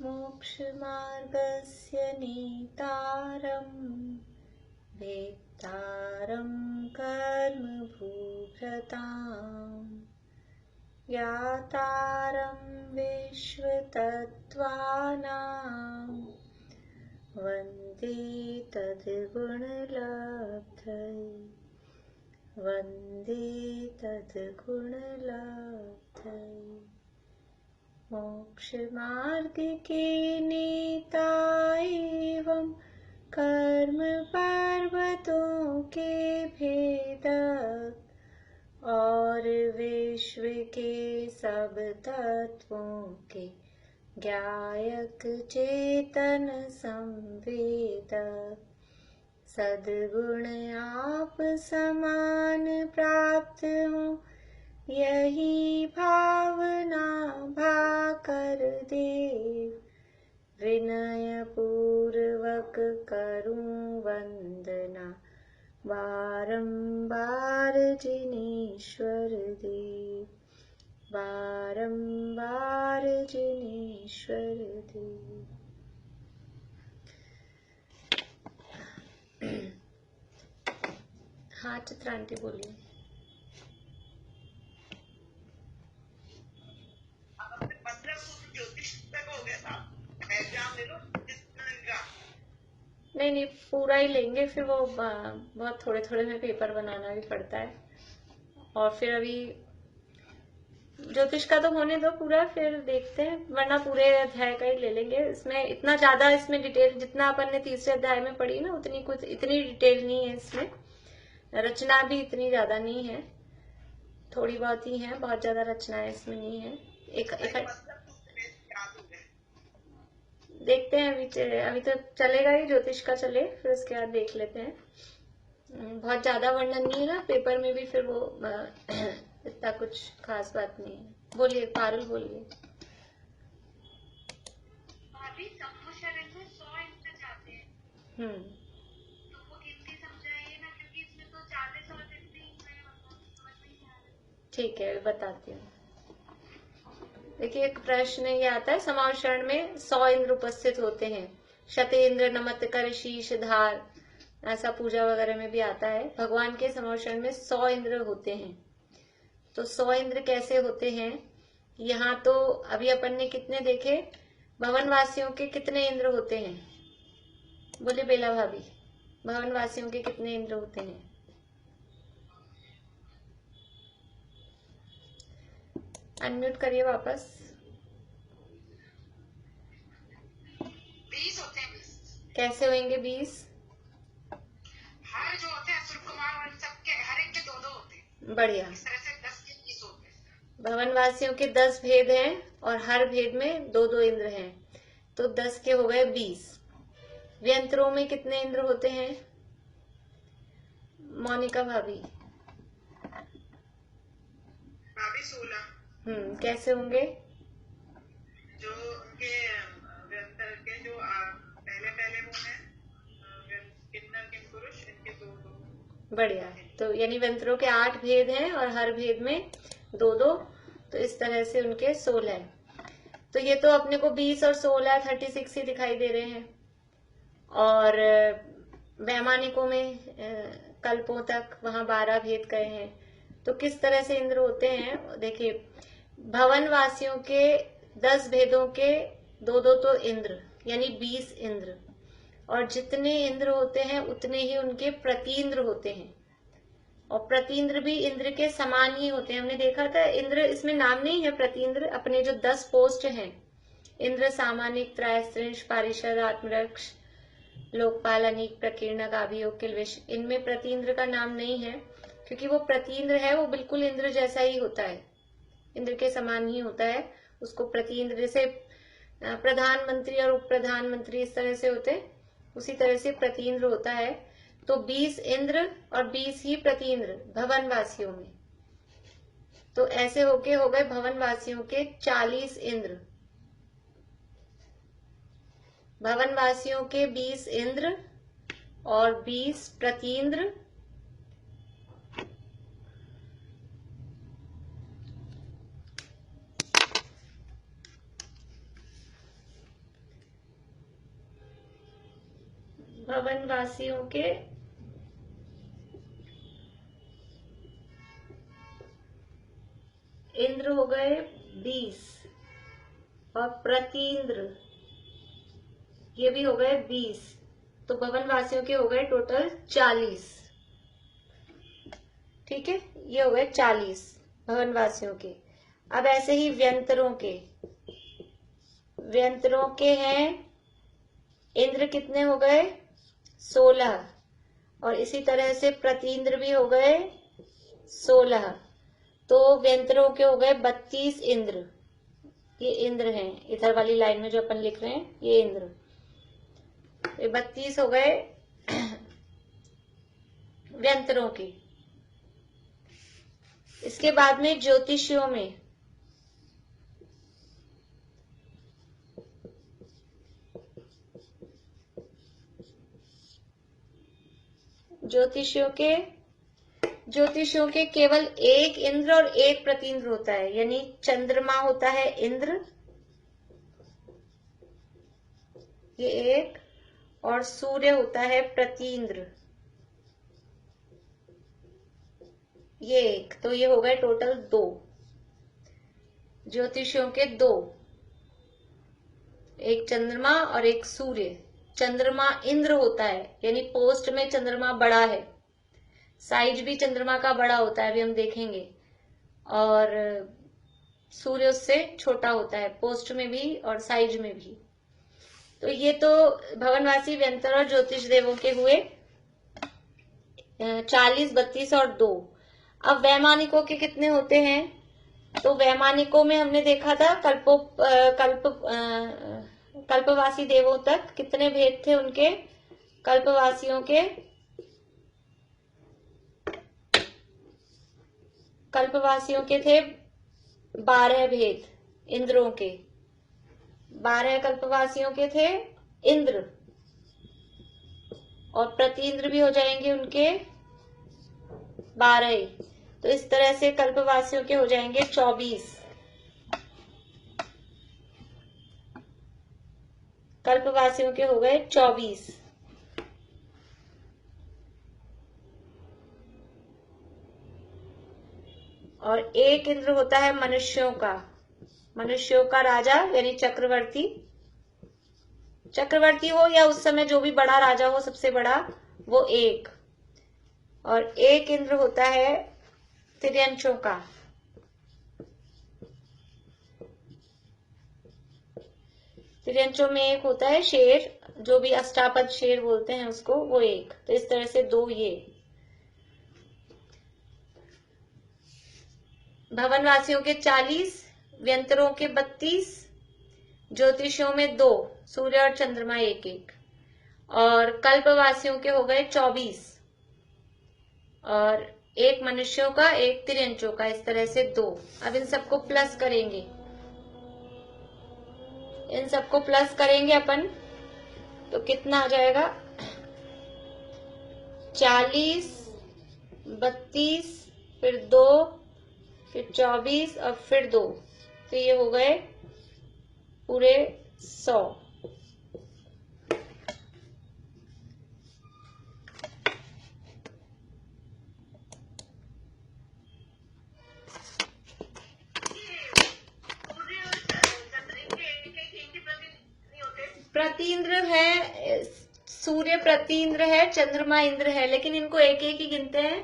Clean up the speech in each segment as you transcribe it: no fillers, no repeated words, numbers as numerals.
मोक्षमार्गस्य नेतारम् वेत्तारं कर्मभूभृताम् ज्ञातारं विश्वतत्त्वानां वन्दे तद्गुणलब्धये वन्दे तद्गुणलब्धये। मोक्षमार्ग के नेता एवं कर्म पर्वतों के भेदक और विश्व के सब तत्वों के ज्ञायक चेतन संवेदक सद्गुण आप समान प्राप्त हो यही भावना भाकर देव विनय पूर्वक करूं वंदना बारंबार जिनेश्वर देव बारंबार जिनेश्वर देव। हाँ चित्रांटी बोलिए। नहीं पूरा ही लेंगे, फिर वो बहुत थोड़े थोड़े में पेपर बनाना भी पड़ता है। और फिर अभी ज्योतिष का तो होने दो पूरा, फिर देखते हैं, वरना पूरे अध्याय का ही ले लेंगे। इसमें इतना ज्यादा इसमें डिटेल जितना अपन ने तीसरे अध्याय में पढ़ी ना उतनी कुछ इतनी डिटेल नहीं है इसमें। रचना भी इतनी ज्यादा नहीं है, थोड़ी बहुत ही है, बहुत ज्यादा रचनाएं इसमें नहीं है। एक देखते हैं अभी तो चलेगा ही, ज्योतिष का चले, फिर उसके बाद देख लेते हैं। बहुत ज्यादा वर्णन नहीं है ना पेपर में भी, फिर वो इतना कुछ खास बात नहीं है। बोलिए पारुल बोलिए। ठीक है बताती हूँ। देखिए एक प्रश्न ये आता है, समावशरण में 100 इंद्र उपस्थित होते हैं, शतेंद्र नमत कर शीश धार, ऐसा पूजा वगैरह में भी आता है। भगवान के समावशरण में 100 इंद्र होते हैं। तो 100 इंद्र कैसे होते हैं? यहाँ तो अभी अपन ने कितने देखे, भवनवासियों के कितने इंद्र होते हैं? बोले बेला भाभी, भवनवासियों के कितने इंद्र होते हैं? अनम्यूट करिए वापस। 20 होते हैं। 20 कैसे होंगे 20? हर जो होते हैं अशोक कुमार और सबके हर एक के 2-2 होते हैं। बढ़िया। इस तरह से 10 के 20 होते हैं। भवनवासियों के 10 भेद हैं और हर भेद में 2-2 इंद्र हैं, तो 10 के हो गए 20। व्यंतरों में कितने इंद्र होते हैं मोनिका भाभी? 16। कैसे होंगे? जो उनके व्यंतर के जो पहले पहले वो हैं किन्नर किंपुरुष, इनके 2-2। बढ़िया। तो यानी व्यंतरों के 8 भेद हैं और हर भेद में 2-2, तो इस तरह से उनके 16 है। तो ये तो अपने को 20 और 16 36 ही दिखाई दे रहे हैं। और वैमानिकों में कल्पों तक वहां 12 भेद गए हैं। तो किस तरह से इंद्र होते हैं देखिए, भवनवासियों के 10 भेदों के 2-2 तो इंद्र, यानी 20 इंद्र, और जितने इंद्र होते हैं उतने ही उनके प्रतीन्द्र होते हैं। और प्रतीन्द्र भी इंद्र के समान ही होते हैं। हमने देखा था इंद्र इसमें नाम नहीं है प्रतीन्द्र, अपने जो 10 पोस्ट हैं, इंद्र सामानिक त्रयस्त्रिंश पारिषद आत्मरक्ष लोकपाल अनीक प्रकीर्णक अभियोग किलविश, इनमें प्रतीन्द्र का नाम नहीं है, क्योंकि वो प्रतीन्द्र है वो बिल्कुल इंद्र जैसा ही होता है, इंद्र के समान ही होता है। उसको प्रतीन्द्र, जैसे प्रधानमंत्री और उप प्रधानमंत्री इस तरह से होते, उसी तरह से प्रतीन्द्र होता है। तो 20 इंद्र और 20 ही प्रतीन्द्र भवनवासियों में। तो ऐसे होके हो गए भवनवासियों के 40 इंद्र, भवनवासियों के 20 इंद्र और 20 प्रतीन्द्र, भवनवासियों के इंद्र हो गए 20 और प्रतीन्द्र ये भी हो गए 20, तो भवनवासियों के हो गए टोटल 40। ठीक है, ये हो गए 40 भवनवासियों के। अब ऐसे ही व्यंतरों के हैं इंद्र कितने हो गए 16, और इसी तरह से प्रतीन्द्र भी हो गए 16, तो व्यंतरों के हो गए 32 इंद्र। ये इंद्र हैं, इधर वाली लाइन में जो अपन लिख रहे हैं ये इंद्र, ये 32 हो गए व्यंतरों के। इसके बाद में ज्योतिषियों में ज्योतिषियों के केवल एक इंद्र और एक प्रतीन्द्र होता है, यानी चंद्रमा होता है इंद्र, ये एक, और सूर्य होता है प्रतीन्द्र, ये एक, तो ये हो गए टोटल 2 ज्योतिषियों के 2, एक चंद्रमा और एक सूर्य। चंद्रमा इंद्र होता है, यानी पोस्ट में चंद्रमा बड़ा है, साइज भी चंद्रमा का बड़ा होता है, अभी हम देखेंगे, और सूर्य उससे छोटा होता है पोस्ट में भी और साइज में भी। तो ये तो भवनवासी, व्यंतर और ज्योतिष देवों के हुए 40, 32 और 2। अब वैमानिकों के कितने होते हैं? तो वैमानिकों में हमने देखा था कल्पवासी देवों तक कितने भेद थे उनके? कल्पवासियों के थे 12 भेद इंद्रों के, 12 कल्पवासियों के थे इंद्र, और प्रतीन्द्र भी हो जाएंगे उनके 12। तो इस तरह से कल्पवासियों के हो जाएंगे 24। कल्पवासियों के हो गए 24। और एक इंद्र होता है मनुष्यों का राजा, यानी चक्रवर्ती हो या उस समय जो भी बड़ा राजा हो, सबसे बड़ा, वो एक। और एक इंद्र होता है तिर्यंचों का। तिर्यंचों में एक होता है शेर, जो भी अष्टापद शेर बोलते हैं उसको, वो एक। तो इस तरह से 2 ये। भवनवासियों के 40, व्यंतरों के 32, ज्योतिषियों में 2, सूर्य और चंद्रमा एक एक, और कल्पवासियों के हो गए 24, और एक मनुष्यों का, एक तिर्यंचों का, इस तरह से 2। अब इन सबको प्लस करेंगे, अपन, तो कितना आ जाएगा? 40, 32, फिर 2, फिर 24 और फिर 2, तो ये हो गए पूरे 100। प्रतीन्द्र है, सूर्य प्रतीन्द्र है, चंद्रमा इंद्र है, लेकिन इनको एक एक ही गिनते हैं,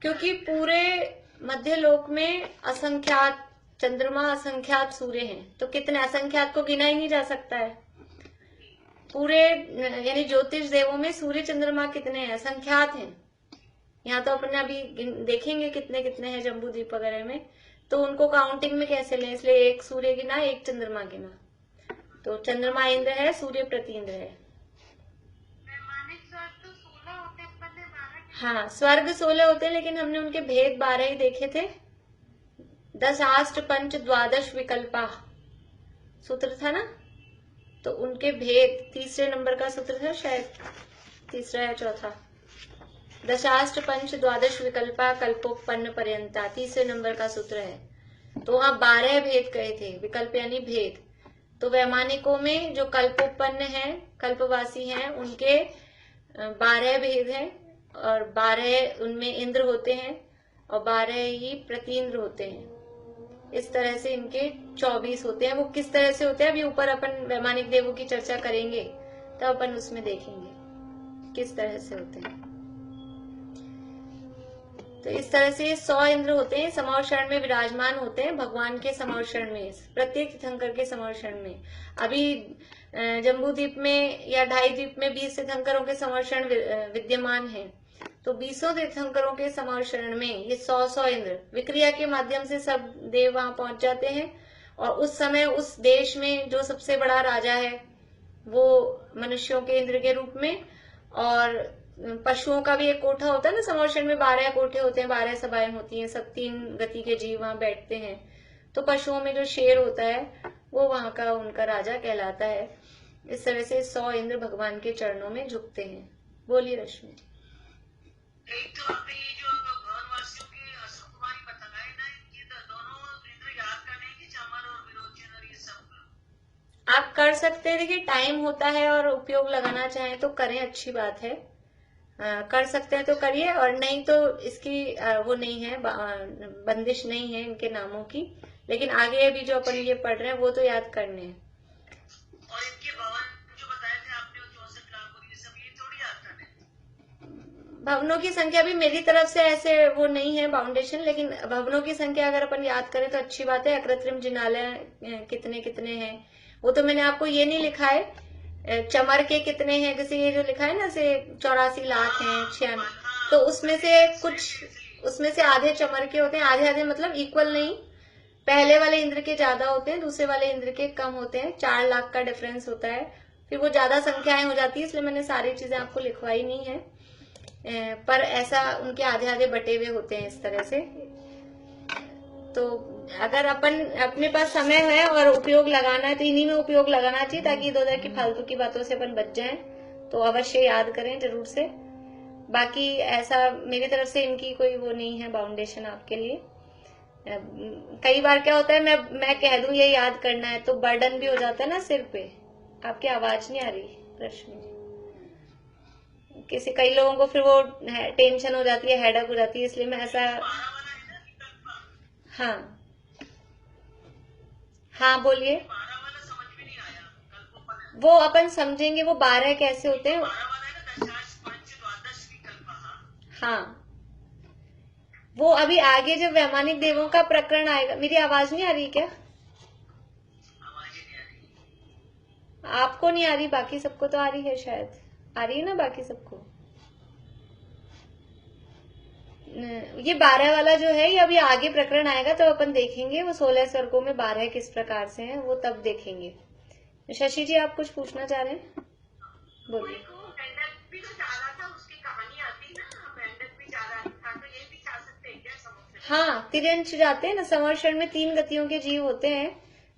क्योंकि पूरे मध्य लोक में असंख्यात चंद्रमा, असंख्यात सूर्य हैं। तो कितने असंख्यात को गिना ही नहीं जा सकता है। पूरे यानी ज्योतिष देवों में सूर्य चंद्रमा कितने हैं? असंख्यात हैं। यहाँ तो अपन अभी देखेंगे कितने कितने हैं जम्बूद्वीप वगैरह में, तो उनको काउंटिंग में कैसे लें, इसलिए एक सूर्य गिना, एक चंद्रमा गिना। तो चंद्रमा इंद्र है, सूर्य प्रतीन्द्र है। हाँ, स्वर्ग 16 होते हैं, लेकिन हमने उनके भेद 12 ही देखे थे। 10 अष्ट पंच द्वादश विकल्पा सूत्र था ना, तो उनके भेद 3 नंबर का सूत्र था, शायद 3 या 4। दशाष्ट पंच द्वादश विकल्पा कल्पोपन्न पर्यंता 3 नंबर का सूत्र है। तो वहां 12 भेद कहे थे, विकल्प यानी भेद। तो वैमानिकों में जो कल्पोपन्न है, कल्पवासी हैं, उनके 12 भेद हैं और 12 उनमें इंद्र होते हैं और 12 ही प्रतीन्द्र होते हैं। इस तरह से इनके 24 होते हैं। वो किस तरह से होते हैं अभी ऊपर अपन वैमानिक देवों की चर्चा करेंगे तब अपन उसमें देखेंगे किस तरह से होते हैं। तो इस तरह से 100 इंद्र होते हैं, समौशरण में विराजमान होते हैं भगवान के समौशरण में, प्रत्येक तीर्थंकर के समौशरण में। अभी जम्बू द्वीप में या 2.5 द्वीप में 20 तीर्थंकरों के समौशरण विद्यमान है। तो 20 तीर्थंकरों के समौशरण में ये 100 इंद्र विक्रिया के माध्यम से सब देव वहां पहुंच जाते हैं। और उस समय उस देश में जो सबसे बड़ा राजा है वो मनुष्यों के इंद्र के रूप में, और पशुओं का भी एक कोठा होता है ना, समौशरण में 12 कोठे होते हैं, 12 सभाएं होती हैं, सब 3 गति के जीव वहां बैठते हैं। तो पशुओं में जो शेर होता है वो वहां का उनका राजा कहलाता है। इस तरह से 100 इंद्र भगवान के चरणों में झुकते हैं। बोलिए रश्मि। एक तो ये जो गौरवासियों की सुकुमारी बताया ना, ये दोनों इंद्र याद करने की, चमर और विरोचन और ये सब आप कर सकते हैं। देखिए टाइम होता है और उपयोग लगाना चाहें तो करें, अच्छी बात है। कर सकते हैं तो करिए, और नहीं तो इसकी वो नहीं है, बंदिश नहीं है इनके नामों की। लेकिन आगे अभी जो अपन ये पढ़ रहे हैं वो तो याद करने हैं। और इनके भवन जो बताए थे आपने 64 लाख और ये सब, ये थोड़ी याद करने। भवनों की संख्या भी मेरी तरफ से ऐसे वो नहीं है बाउंडेशन, लेकिन भवनों की संख्या अगर अपन याद करें तो अच्छी बात है। अकृत्रिम जिनालय कितने कितने हैं वो तो मैंने आपको ये नहीं लिखा है। चमर के कितने हैं, जैसे ये जो लिखा है ना से 84 लाख हैं, 96, तो उसमें से कुछ, उसमें से आधे चमर के होते हैं। आधे आधे मतलब इक्वल नहीं, पहले वाले इंद्र के ज्यादा होते हैं, दूसरे वाले इंद्र के कम होते हैं। 4 लाख का डिफरेंस होता है, फिर वो ज्यादा संख्याएं हो जाती है, इसलिए मैंने सारी चीजें आपको लिखवाई नहीं है। पर ऐसा उनके आधे आधे बटे हुए होते हैं इस तरह से। तो अगर अपन अपने पास समय है और उपयोग लगाना है तो इन्हीं में उपयोग लगाना चाहिए, ताकि इधर उधर की फालतू की बातों से अपन बच जाएं। तो अवश्य याद करें जरूर से। बाकी ऐसा मेरी तरफ से इनकी कोई वो नहीं है बाउंडेशन आपके लिए। कई बार क्या होता है, मैं कह दूं ये याद करना है तो बर्डन भी हो जाता है ना सिर पे। आपकी आवाज नहीं आ रही रश्मि जी। कई लोगों को फिर वो टेंशन हो जाती है, हेडक हो जाती है, इसलिए मैं ऐसा। हाँ हाँ बोलिए। समझ में नहीं आया, वो अपन समझेंगे वो 12 कैसे होते हैं। हाँ वो अभी आगे जब वैमानिक देवों का प्रकरण आएगा। मेरी आवाज नहीं आ रही क्या? आपको नहीं आ रही, बाकी सबको तो आ रही है, शायद आ रही है ना बाकी सबको। ये 12 वाला जो है ये अभी आगे प्रकरण आएगा तो अपन देखेंगे वो 16 स्वर्गों में 12 किस प्रकार से हैं, वो तब देखेंगे। शशि जी आप कुछ पूछना चाह रहे हैं, बोलिए। हाँ तिर्यंश जाते हैं ना, समर्षण में 3 गतियों के जीव होते हैं,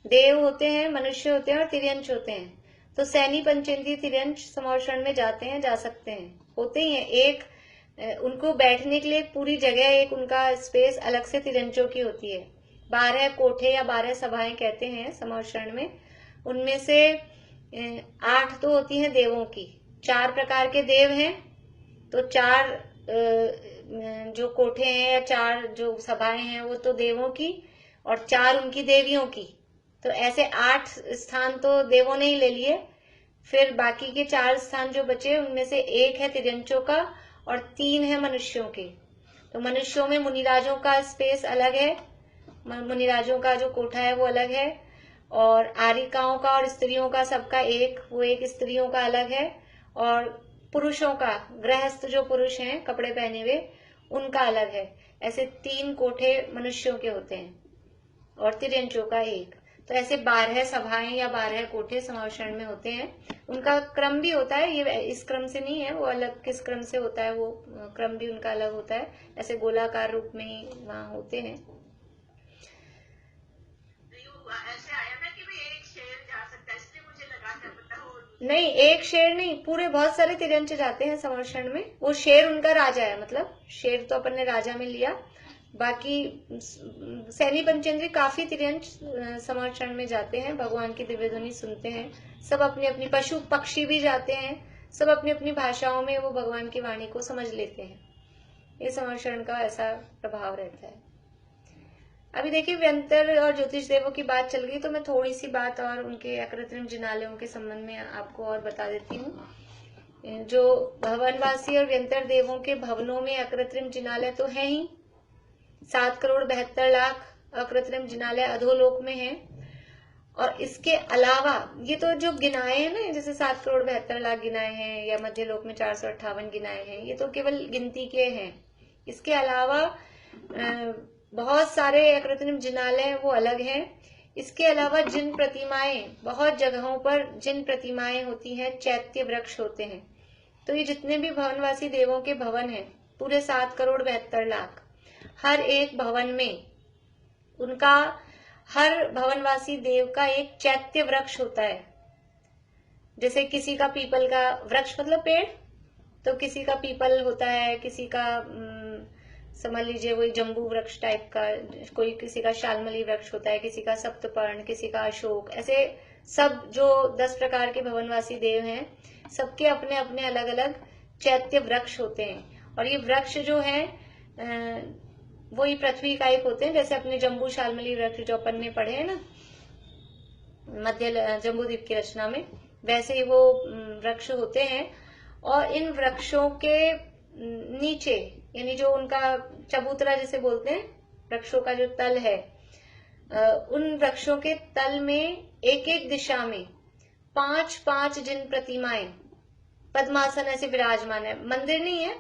देव होते हैं, मनुष्य होते हैं और तिर्यंश होते हैं। तो सैनी पंचेंद्रिय तिर्यंश समर्षण में जाते हैं, जा सकते हैं, होते ही हैं। एक उनको बैठने के लिए पूरी जगह, एक उनका स्पेस अलग से तिरंचों की होती है। 12 कोठे या 12 सभाएं कहते हैं समौशरण में। उनमें से 8 तो होती हैं देवों की। 4 प्रकार के देव हैं, तो 4 जो कोठे हैं या 4 जो सभाएं हैं वो तो देवों की, और 4 उनकी देवियों की। तो ऐसे 8 स्थान तो देवों ने ही ले लिए। फिर बाकी के 4 स्थान जो बचे उनमें से एक है तिरंचों का और 3 है मनुष्यों के। तो मनुष्यों में मुनिराजों का स्पेस अलग है, मुनिराजों का जो कोठा है वो अलग है, और आरिकाओं का और स्त्रियों का सबका वो एक स्त्रियों का अलग है, और पुरुषों का, गृहस्थ जो पुरुष हैं कपड़े पहने हुए, उनका अलग है। ऐसे 3 कोठे मनुष्यों के होते हैं और तिर्यंचों का एक। तो ऐसे 12 सभाएं या 12 कोठे समौशरण में होते हैं। उनका क्रम भी होता है, ये इस क्रम से नहीं है, वो अलग किस क्रम से होता है, वो क्रम भी उनका अलग होता है। ऐसे गोलाकार रूप में ही वहां होते हैं। ऐसे आया ना कि एक शेर जा सकता है, इसलिए मुझे लगा था नहीं, एक शेर नहीं, पूरे बहुत सारे तिरंच जाते हैं समर्षण में। वो शेर उनका राजा है, मतलब शेर तो अपन ने राजा में लिया। बाकी सैनी पंचेंद्री काफी तिरंच समर्षण में जाते हैं, भगवान की दिव्य ध्वनि सुनते हैं। सब अपनी अपनी, पशु पक्षी भी जाते हैं सब अपनी अपनी भाषाओं में वो भगवान की वाणी को समझ लेते हैं। ये समर्षण का ऐसा प्रभाव रहता है। अभी देखिए व्यंतर और ज्योतिष देवों की बात चल गई, तो मैं थोड़ी सी बात और उनके अकृत्रिम जिनालयों के संबंध में आपको और बता देती हूँ। जो भवनवासी और व्यंतर देवों के भवनों में अकृत्रिम जिनालय तो है ही, 7,72,00,000 अकृत्रिम जिनालय अधोलोक में है। और इसके अलावा ये तो जो गिनाए हैं ना, जैसे 7,72,00,000 गिनाए हैं या मध्यलोक में 458 गिनाए हैं, ये तो केवल गिनती के हैं। इसके अलावा बहुत सारे अकृत्रिम जिनालय वो अलग हैं। इसके अलावा जिन प्रतिमाएं, बहुत जगहों पर जिन प्रतिमाएं होती हैं, चैत्य वृक्ष होते हैं। तो ये जितने भी भवनवासी देवों के भवन हैं, पूरे 7,72,00,000, हर एक भवन में उनका, हर भवनवासी देव का एक चैत्य वृक्ष होता है। जैसे किसी का पीपल का वृक्ष मतलब पेड़, तो किसी का पीपल होता है, किसी का समझ लीजिए वही जम्बू वृक्ष टाइप का, कोई किसी का शालमली वृक्ष होता है, किसी का सप्तपर्ण, किसी का अशोक। ऐसे सब जो 10 प्रकार के भवनवासी देव हैं, सबके अपने अपने अलग अलग चैत्य वृक्ष होते हैं। और ये वृक्ष जो है वही पृथ्वी का एक होते हैं। जैसे अपने जम्बू शालमली वृक्ष जो अपन ने पढ़े हैं ना मध्य जम्बूद्वीप की रचना में, वैसे ही वो वृक्ष होते हैं। और इन वृक्षों के नीचे, यानी जो उनका चबूतरा जिसे बोलते हैं, वृक्षों का जो तल है, उन वृक्षों के तल में एक एक दिशा में 5-5 जिन प्रतिमाएं पद्मासन ऐसे विराजमान है। मंदिर नहीं है,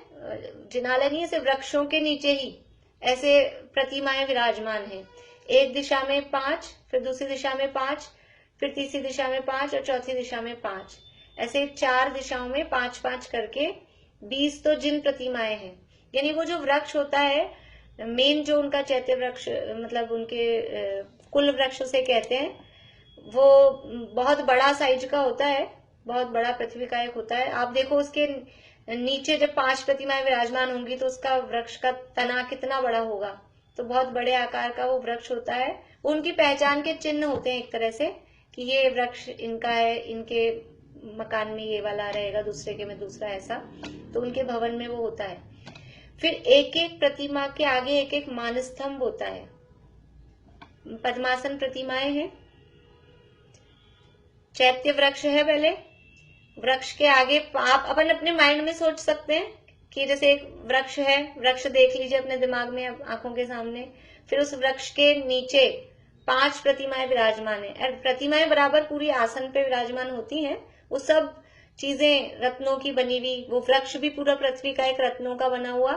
जिनालय नहीं है, सिर्फ वृक्षों के नीचे ही ऐसे प्रतिमाएं विराजमान हैं। एक दिशा में 5, फिर दूसरी दिशा में 5, फिर तीसरी दिशा में 5 और चौथी दिशा में 5, ऐसे 4 दिशाओं में 5-5 करके 20 तो जिन प्रतिमाएं हैं। यानी वो जो वृक्ष होता है मेन, जो उनका चैत्य वृक्ष मतलब उनके कुल वृक्ष उसे कहते हैं, वो बहुत बड़ा साइज का होता है, बहुत बड़ा पृथ्वी का एक होता है। आप देखो उसके नीचे जब 5 प्रतिमाएं विराजमान होंगी तो उसका वृक्ष का तना कितना बड़ा होगा। तो बहुत बड़े आकार का वो वृक्ष होता है। उनकी पहचान के चिन्ह होते हैं एक तरह से, कि ये वृक्ष इनका है, इनके मकान में ये वाला रहेगा, दूसरे के में दूसरा, ऐसा। तो उनके भवन में वो होता है। फिर एक एक प्रतिमा के आगे एक एक मानस्तंभ होता है। पद्मासन प्रतिमाएं हैं, चैत्य वृक्ष है पहले, वृक्ष के आगे आप अपन अपने माइंड में सोच सकते हैं कि जैसे एक वृक्ष है, वृक्ष देख लीजिए अपने दिमाग में, आंखों के सामने। फिर उस वृक्ष के नीचे 5 प्रतिमाएं विराजमान है। प्रतिमाएं बराबर पूरी आसन पे विराजमान होती हैं। वो सब चीजें रत्नों की बनी हुई, वो वृक्ष भी पूरा पृथ्वी का एक रत्नों का बना हुआ,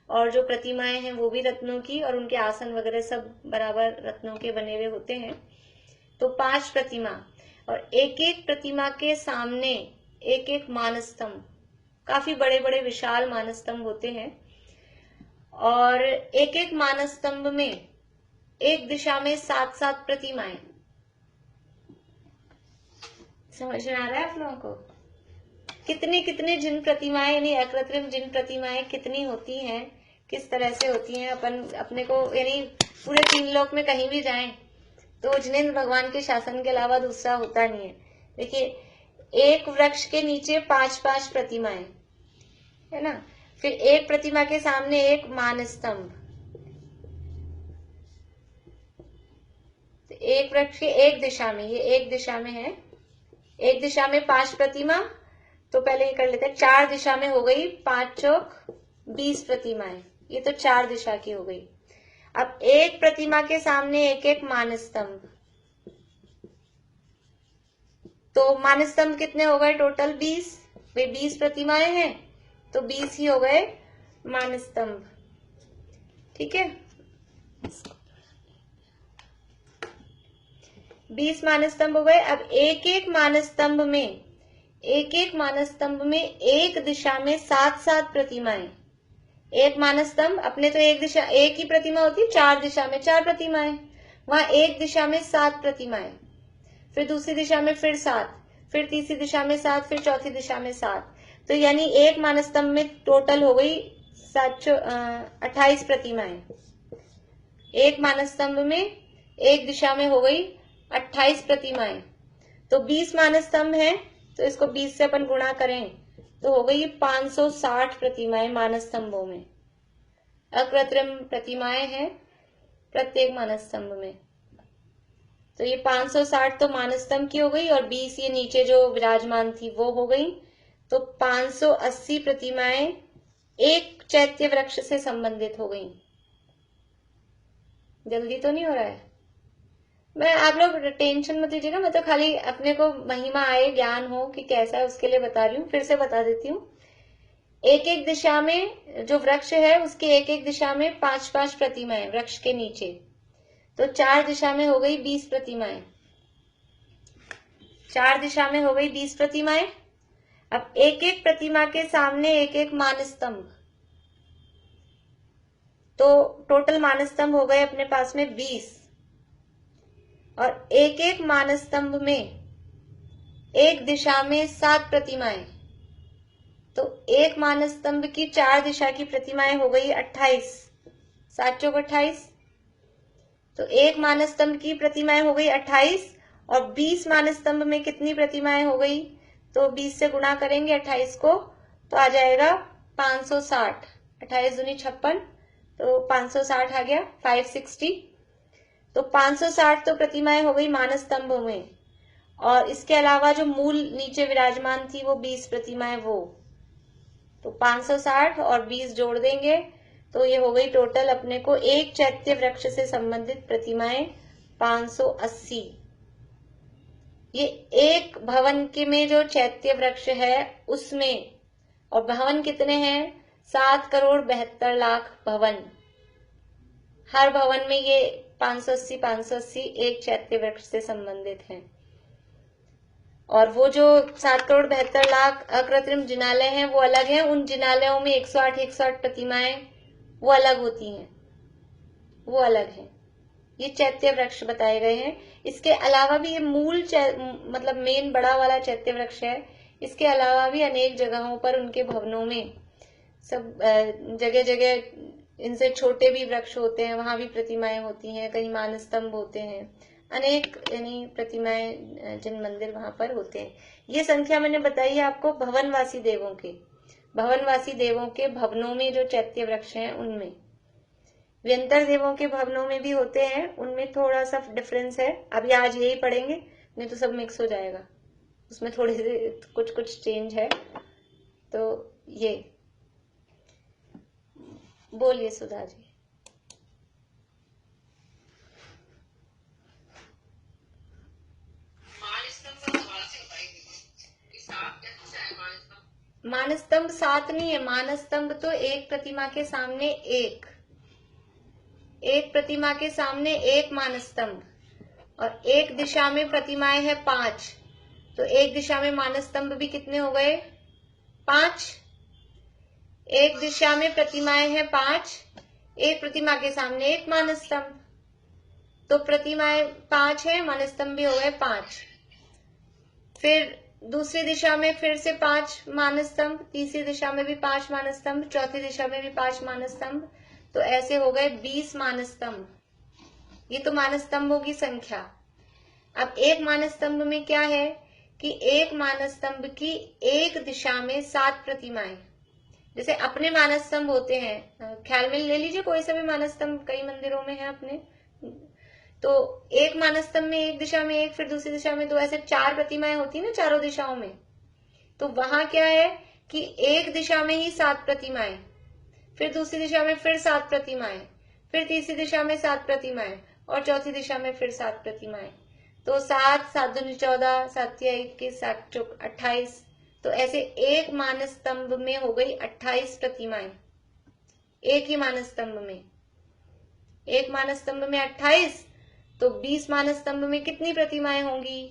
और जो प्रतिमाएं हैं वो भी रत्नों की, और उनके आसन वगैरह सब बराबर रत्नों के बने हुए होते हैं। तो 5 प्रतिमा, और एक एक प्रतिमा के सामने एक एक मानस्तंभ, काफी बड़े बड़े विशाल मानस्तंभ होते हैं। और एक एक मानस्तंभ में एक दिशा में 7-7 प्रतिमाएं। समझ में आ रहा है आप लोगों को? कितनी कितनी जिन प्रतिमाएं, यानी अकृत्रिम जिन प्रतिमाएं कितनी होती हैं, किस तरह से होती हैं। अपन अपने को, यानी पूरे 3 लोक में कहीं भी जाएं तो जिनेंद्र भगवान के शासन के अलावा दूसरा होता नहीं है। देखिए, एक वृक्ष के नीचे 5-5 प्रतिमाएं है ना, फिर एक प्रतिमा के सामने एक मानस्तंभ, तो एक वृक्ष के एक दिशा में, ये एक दिशा में है, एक दिशा में 5 प्रतिमा। तो पहले ये कर लेते हैं, 4 दिशा में हो गई, 5 चौक 20 प्रतिमाएं, ये तो 4 दिशा की हो गई। अब एक प्रतिमा के सामने एक एक मानस्तंभ, तो मानस्तंभ कितने हो गए टोटल? 20। वे 20 प्रतिमाएं हैं तो 20 ही हो गए मानस्तंभ। ठीक है, 20 मानस्तंभ हो गए। अब एक एक मानस्तंभ में, एक एक मानस्तंभ में एक दिशा में 7-7 प्रतिमाएं। एक मानस्तंभ, अपने तो एक दिशा, एक ही प्रतिमा होती है, 4 दिशा में 4 प्रतिमाएं, वहां एक दिशा में 7 प्रतिमाएं, फिर दूसरी दिशा में फिर 7, फिर तीसरी दिशा में 7, फिर चौथी दिशा में 7। तो यानी एक मानस्तंभ में टोटल हो गई 28 प्रतिमाएं। एक मानस्तंभ में एक दिशा में हो गई 28 प्रतिमाएं। तो 20 मानस्तंभ है, तो इसको 20 से अपन गुणा करें तो हो गई 560 प्रतिमाएं मानस स्तंभों में। अकृत्रिम प्रतिमाएं हैं प्रत्येक मानस स्तंभ में। तो ये 560 तो मानस स्तंभ की हो गई और 20 ये नीचे जो विराजमान थी वो हो गई। तो 580 प्रतिमाएं एक चैत्य वृक्ष से संबंधित हो गई। जल्दी तो नहीं हो रहा है? मैं, आप लोग टेंशन मत लीजिएगा, मैं तो खाली अपने को महिमा आए, ज्ञान हो कि कैसा है उसके लिए बता रही हूँ। फिर से बता देती हूँ। एक एक दिशा में जो वृक्ष है उसके एक एक दिशा में 5-5 प्रतिमाएं वृक्ष के नीचे, तो 4 दिशा में हो गई 20 प्रतिमाएं। 4 दिशा में हो गई 20 प्रतिमाएं। अब एक एक प्रतिमा के सामने एक एक मानस्तंभ, तो टोटल मानस्तंभ हो गए अपने पास में 20। और एक एक मानस्तंभ में एक दिशा में 7 प्रतिमाएं, तो एक मानस्तंभ की 4 दिशा की प्रतिमाएं हो गई 28। 7 चौक 28। तो एक मानस्तंभ की प्रतिमाएं हो गई 28 और 20 मानस्तंभ में कितनी प्रतिमाएं हो गई? तो 20 से गुणा करेंगे 28 को तो आ जाएगा 560। 28 दूनी 56, तो 560 आ गया, 560। तो 560 तो प्रतिमाएं हो गई मानस्तंभ में, और इसके अलावा जो मूल नीचे विराजमान थी वो 20 प्रतिमाएं, वो तो 560 और 20 जोड़ देंगे तो ये हो गई टोटल अपने को एक चैत्य वृक्ष से संबंधित प्रतिमाएं 580। ये एक भवन के में जो चैत्य वृक्ष है उसमें, और भवन कितने हैं? 7,72,00,000 भवन। हर भवन में ये 580 एक चैत्य वृक्ष से संबंधित हैं। और वो जो 7,72,00,000 अकृत्रिम जिनालय हैं वो अलग हैं। उन जिनालयों में 108 प्रतिमाएं वो अलग होती हैं, वो अलग हैं। ये चैत्य वृक्ष बताए गए हैं। इसके अलावा भी ये मूल मतलब मेन बड़ा वाला चैत्य वृक्ष है। इसके अलावा भी अनेक जगहों पर उनके भवनों में सब जगह जगह इनसे छोटे भी वृक्ष होते हैं, वहां भी प्रतिमाएं होती हैं, कहीं मानस्तंभ होते हैं, अनेक यानी प्रतिमाएं जिन मंदिर वहां पर होते हैं। ये संख्या मैंने बताई है आपको भवनवासी देवों के, भवनवासी देवों के भवनों में जो चैत्य वृक्ष हैं उनमें। व्यंतर देवों के भवनों में भी होते हैं, उनमें थोड़ा सा डिफरेंस है। अभी आज यही पढ़ेंगे, नहीं तो सब मिक्स हो जाएगा, उसमें थोड़े से कुछ कुछ चेंज है। तो ये बोलिए सुधा जी। मानस्तंभ 7 नहीं है, मानस्तंभ तो एक प्रतिमा के सामने एक प्रतिमा के सामने एक मानस्तंभ, और एक दिशा में प्रतिमाएं है 5, तो एक दिशा में मानस्तंभ भी कितने हो गए? 5। एक दिशा में प्रतिमाएं है 5, एक प्रतिमा के सामने एक मानस्तंभ, तो प्रतिमाएं 5 है, मानस्तंभ भी हो गए 5। फिर दूसरी दिशा में फिर से 5 मानस्तंभ, तीसरी दिशा में भी 5 मानस्तंभ, चौथी दिशा में भी 5 मानस्तंभ, तो ऐसे हो गए 20 मानस्तंभ। ये तो मानस्तंभों की संख्या। अब एक मानस्तंभ में क्या है कि एक मानस्तंभ की एक दिशा में 7 प्रतिमाएं, जैसे अपने मानस्तंभ होते हैं, ख्याल में ले लीजिए कोई सा भी मानस्तंभ कई मंदिरों में है अपने, तो एक मानस्तंभ में एक दिशा में एक, फिर दूसरी दिशा में, तो ऐसे 4 प्रतिमाएं होती है ना चारों दिशाओं में। तो वहां क्या है कि एक दिशा में ही 7 प्रतिमाएं, फिर दूसरी दिशा में फिर 7 प्रतिमाएं, फिर तीसरी दिशा में 7 प्रतिमाएं, और चौथी दिशा में फिर 7 प्रतिमाएं। तो 7, 7 दूनी 14, 7 या 21, 7 चौक 28, तो ऐसे एक मानस्तंभ में हो गई 28 प्रतिमाएं। एक ही मानस्तंभ में, एक मानस्तंभ में 28, तो 20 मानस्तंभ में कितनी प्रतिमाएं होंगी?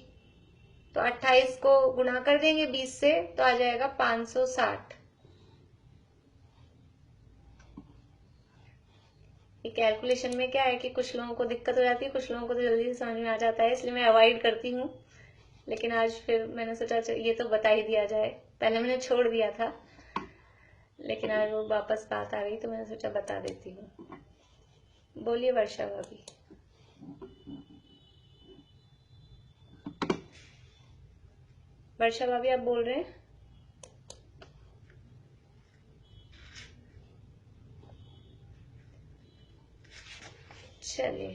तो 28 को गुणा कर देंगे 20 से तो आ जाएगा 560। ये कैलकुलेशन में क्या है कि कुछ लोगों को दिक्कत हो जाती है, कुछ लोगों को तो जल्दी से समझ में आ जाता है, इसलिए मैं अवॉइड करती हूँ। लेकिन आज फिर मैंने सोचा ये तो बता ही दिया जाए। पहले मैंने छोड़ दिया था, लेकिन आज वो वापस बात आ गई तो मैंने सोचा बता देती हूँ। बोलिए वर्षा भाभी। वर्षा भाभी आप बोल रहे हैं? चलिए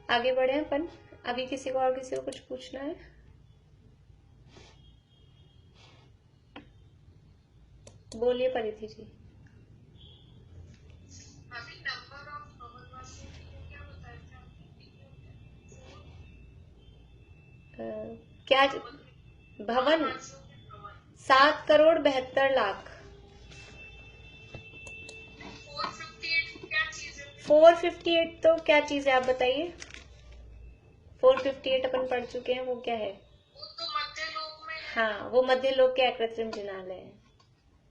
आगे बढ़े अपन। अभी किसी को कुछ पूछना है? बोलिए परिधि जी। अभी नंबर ऑफ भवनवासियों की क्या बताया था? क्या भवन? 7,72,00,000। 458 क्या चीज है? 458 तो क्या चीज है आप बताइए। 458 अपन पढ़ चुके हैं, वो क्या है? वो तो मध्य लोक में है। हाँ, वो मध्य लोक के अकृत्रिम जिनालय है।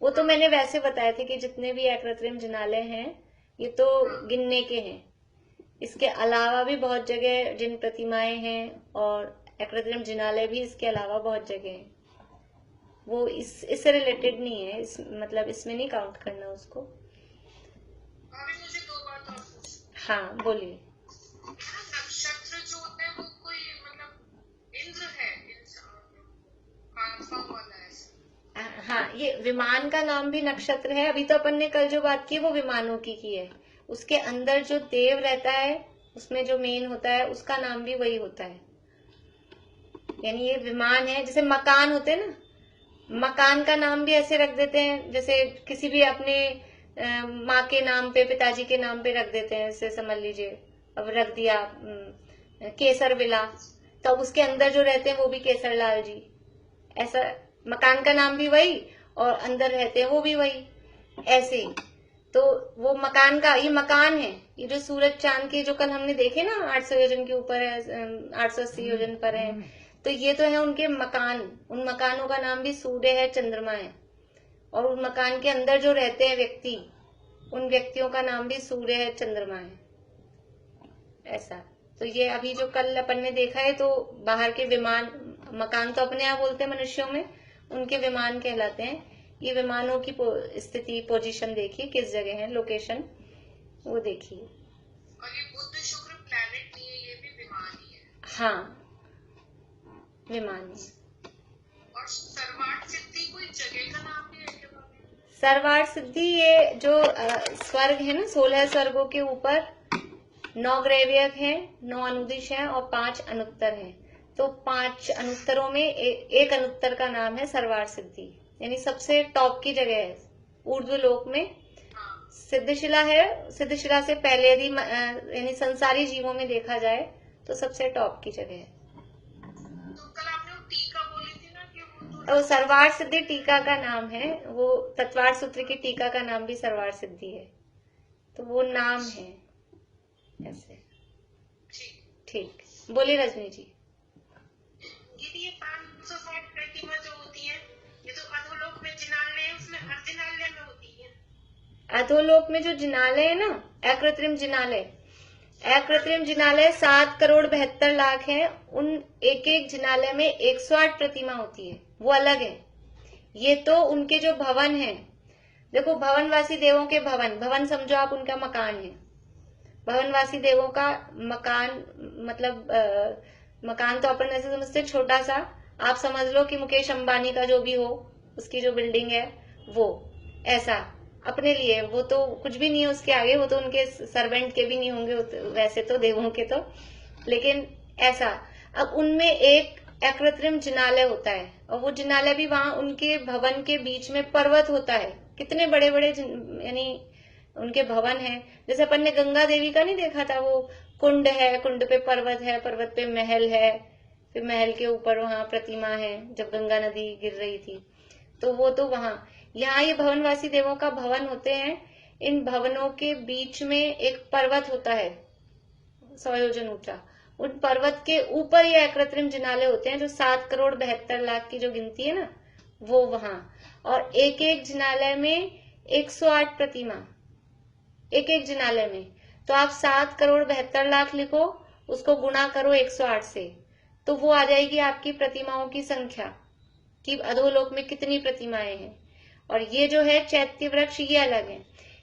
वो तो मैंने वैसे बताया था कि जितने भी अकृत्रिम जिनालय हैं ये तो गिनने के हैं। इसके अलावा भी बहुत जगह जिन प्रतिमाएं हैं और अकृत्रिम जिनालय भी इसके अलावा बहुत जगह हैं। वो इससे रिलेटेड नहीं है, मतलब इसमें नहीं काउंट करना उसको। अभी मुझे 2 बात और पूछनी। हाँ बोलिए। नक्षत्र जो होता है वो कोई मतलब इंद्र है, कन्फर्म वाला है? हाँ, ये विमान का नाम भी नक्षत्र है। अभी तो अपन ने कल जो बात की वो विमानों की है। उसके अंदर जो देव रहता है उसमें जो मेन होता है उसका नाम भी वही होता है। यानी ये विमान है। जैसे मकान होते हैं ना, मकान का नाम भी ऐसे रख देते हैं जैसे किसी भी अपने माँ के नाम पे, पिताजी के नाम पे रख देते हैं। जैसे समझ लीजिए अब रख दिया केसर विला, तो अब उसके अंदर जो रहते हैं वो भी केसर लाल जी। ऐसा मकान का नाम भी वही और अंदर रहते हैं वो भी वही, ऐसे ही। तो वो मकान का, ये मकान है। ये जो सूरज चांद के जो कल हमने देखे ना 800 योजन के ऊपर है, 880 योजन पर है, तो ये तो है उनके मकान। उन मकानों का नाम भी सूर्य है, चंद्रमा है। और उन मकान के अंदर जो रहते हैं व्यक्ति, उन व्यक्तियों का नाम भी सूर्य है, चंद्रमा है, ऐसा। तो ये अभी जो कल अपन ने देखा है तो बाहर के विमान, मकान तो अपने आप बोलते हैं मनुष्यों में, उनके विमान कहलाते हैं। ये विमानों की स्थिति, पोजीशन देखिए किस जगह है, लोकेशन वो देखिए। और ये बुध शुक्र प्लैनेट नहीं है, ये भी विमान ही है। हाँ, विमान है। और सर्वार्थ सिद्धि कोई जगह का नाम भी है क्या? सर्वार्थ सिद्धि ये जो स्वर्ग है ना, 16 स्वर्गों के ऊपर 9 ग्रैवियक हैं, 9 अनुदिश हैं और 5 अनुत्तर हैं। तो 5 अनुत्तरों में एक अनुत्तर का नाम है सर्वार्थ सिद्धि, यानी सबसे टॉप की जगह है ऊर्ध्व लोक में। सिद्धशिला है। सिद्धशिला से पहले यदि यानी संसारी जीवों में देखा जाए तो सबसे टॉप की जगह है। तो कल आपने वो टीका बोली थी ना कि वो तो सर्वार्थ सिद्धि टीका का नाम है। वो तत्वार्थ सूत्र की टीका का नाम भी सर्वार्थ सिद्धि है। तो वो नाम है ऐसे। ठीक, बोलिए रजनी जी। ये 560 प्रतिमा जो होती है, ये तो अधोलोक में जिनालय है, उसमें हर जिनालय में होती है। अधोलोक में जो जिनालय है ना, अकृत्रिम जिनालय, अकृत्रिम जिनालय 7,72,00,000 है। उन एक एक जिनालय में 108 प्रतिमा होती है, वो अलग है। ये तो उनके जो भवन है, देखो भवनवासी देवों के भवन, भवन समझो आप उनका मकान है। भवनवासी देवों का मकान मतलब मकान तो अपन ऐसे समझते छोटा सा, आप समझ लो कि मुकेश अंबानी का जो भी हो उसकी जो बिल्डिंग है वो ऐसा अपने लिए, वो तो कुछ भी नहीं है उसके आगे, वो तो उनके सर्वेंट के भी नहीं होंगे वैसे तो देवों के तो, लेकिन ऐसा। अब उनमें एक अकृत्रिम जिनालय होता है और वो जिनालय भी वहां उनके भवन के बीच में पर्वत होता है। कितने बड़े बड़े यानी उनके भवन है। जैसे अपन ने गंगा देवी का नहीं देखा था, वो कुंड है, कुंड पे पर्वत है, पर्वत पे महल है, फिर महल के ऊपर वहां प्रतिमा है जब गंगा नदी गिर रही थी, तो वो तो वहां। यहाँ ये भवनवासी देवों का भवन होते हैं। इन भवनों के बीच में एक पर्वत होता है 100 योजन ऊंचा। उन पर्वत के ऊपर ये अकृत्रिम जिनालय होते हैं जो 7,72,00,000 की जो गिनती है ना, वो वहां। और एक एक जिनालय में 108 प्रतिमा, एक एक जिनालय में। तो आप 7,72,00,000 लिखो, उसको गुणा करो 108 से, तो वो आ जाएगी आपकी प्रतिमाओं की संख्या कि अधोलोक में कितनी प्रतिमाएं हैं। और ये जो है चैत्य वृक्ष ये अलग है।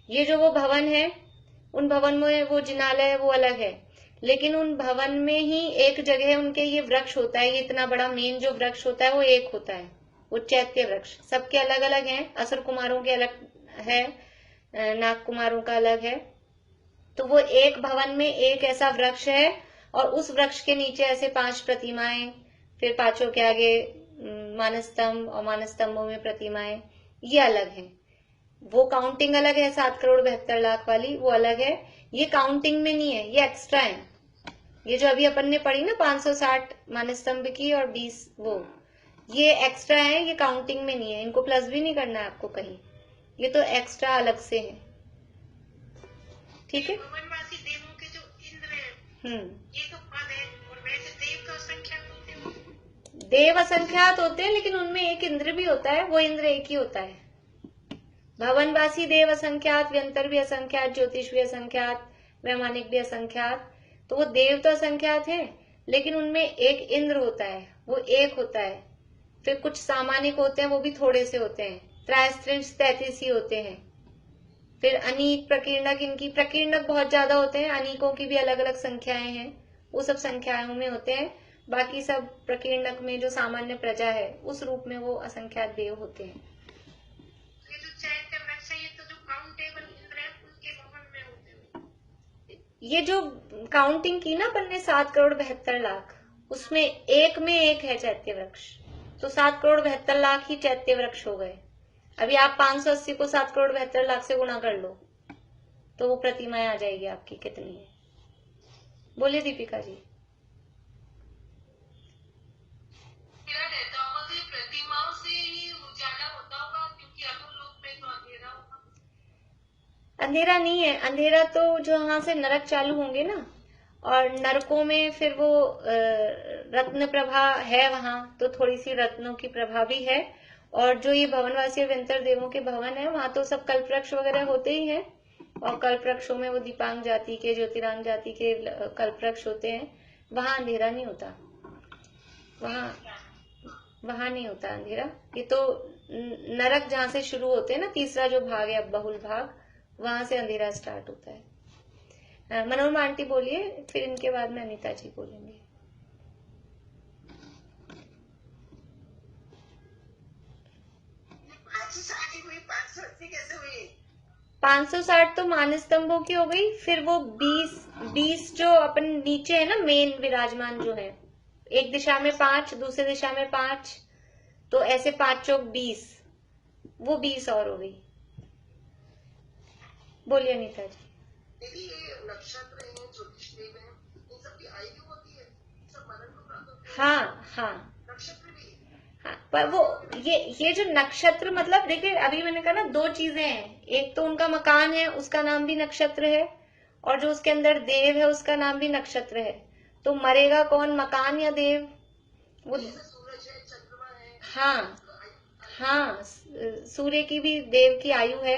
ये जो वो भवन है, उन भवन में वो जिनालय है वो अलग है, लेकिन उन भवन में ही एक जगह उनके ये वृक्ष होता है। ये इतना बड़ा मेन जो वृक्ष होता है वो एक होता है, वो चैत्य वृक्ष। सबके अलग अलग हैं, असुर कुमारों के अलग है, नाग कुमारों का अलग है। तो वो एक भवन में एक ऐसा वृक्ष है और उस वृक्ष के नीचे ऐसे 5 प्रतिमाएं, फिर पांचों के आगे मानस्तंभ और मानस्तंभों में प्रतिमाएं, ये अलग है। वो काउंटिंग अलग है, 7,72,00,000 वाली वो अलग है। ये काउंटिंग में नहीं है, ये एक्स्ट्रा है। ये जो अभी अपन ने पढ़ी ना 560 मानस्तंभ की और 20 वो, ये एक्स्ट्रा है, ये काउंटिंग में नहीं है। इनको प्लस भी नहीं करना है आपको कहीं, ये तो एक्स्ट्रा अलग से है। ठीक है। भवनवासी देवों के जो इंद्र है, ये तो पद है, और वैसे देव तो असंख्यात होते हैं। देव असंख्यात होते हैं, लेकिन उनमें एक इंद्र भी होता है, वो इंद्र एक ही होता है। भवनवासी देव असंख्यात, व्यंतर भी असंख्यात, ज्योतिष भी असंख्यात, वैमानिक भी असंख्यात। तो वो देव तो असंख्यात है, लेकिन उनमें एक इंद्र होता है, वो एक होता है। फिर कुछ सामानिक होते हैं, वो भी थोड़े से होते हैं, 33 होते हैं। फिर अनीक, प्रकीर्णक, इनकी प्रकीर्णक बहुत ज्यादा होते हैं, अनीकों की भी अलग अलग संख्याएं हैं, वो सब संख्याओं में होते हैं। बाकी सब प्रकीर्णक में जो सामान्य प्रजा है उस रूप में वो असंख्यात देव होते हैं। ये जो चैत्य वृक्ष है, ये तो जो काउंटेबल इंद्र है उनके भवन में होते हैं। ये जो काउंटिंग की ना अपन ने 7,72,00,000, उसमें एक में एक है चैत्य वृक्ष, तो 7,72,00,000 ही चैत्य वृक्ष हो गए। अभी आप 580 को 7,72,00,000 से गुणा कर लो तो वो प्रतिमाएं आ जाएगी आपकी कितनी है। बोलिए दीपिका जी। प्रतिमाओं से ही उजाला होता होगा, क्योंकि अधोलोक में तो अंधेरा होगा। अंधेरा नहीं है, अंधेरा तो जो वहां से नरक चालू होंगे ना, और नरकों में फिर वो रत्न प्रभा है वहां, तो थोड़ी सी रत्नों की प्रभा भी है। और जो ये भवनवासी व्यंतर देवों के भवन है, वहां तो सब कल्पवृक्ष वगैरह होते ही हैं, और कल्पवृक्षों में वो दीपांग जाति के, ज्योतिरांग जाति के कल्पवृक्ष होते हैं। वहां अंधेरा नहीं होता, वहां नहीं होता अंधेरा। ये तो नरक जहां से शुरू होते हैं ना, तीसरा जो भाग है अब बहुल भाग, वहां से अंधेरा स्टार्ट होता है। मनोरमा आंटी बोलिए, फिर इनके बाद में अनिता जी बोलेंगे। 560 तो मानस्तंभों की हो गई। फिर वो 20 जो अपन नीचे है ना मेन विराजमान जो है, एक दिशा में 5, दूसरी दिशा में 5, तो ऐसे 5 चौक 20, वो 20 और हो गई। बोलिए अनिता जी। दीदी, ये नक्षत्र है, ज्योतिष देव है, इन सब की आयु होती है, सब मरण को प्राप्त होते हैं। हाँ, नक्षत्र भी। हाँ, पर वो ये जो नक्षत्र, मतलब देखिए अभी मैंने कहा ना 2 चीजें हैं, एक तो उनका मकान है, उसका नाम भी नक्षत्र है, और जो उसके अंदर देव है उसका नाम भी नक्षत्र है। तो मरेगा कौन, मकान या देव? वो सूरज है, चंद्रमा है। हाँ, सूर्य की भी देव की आयु है,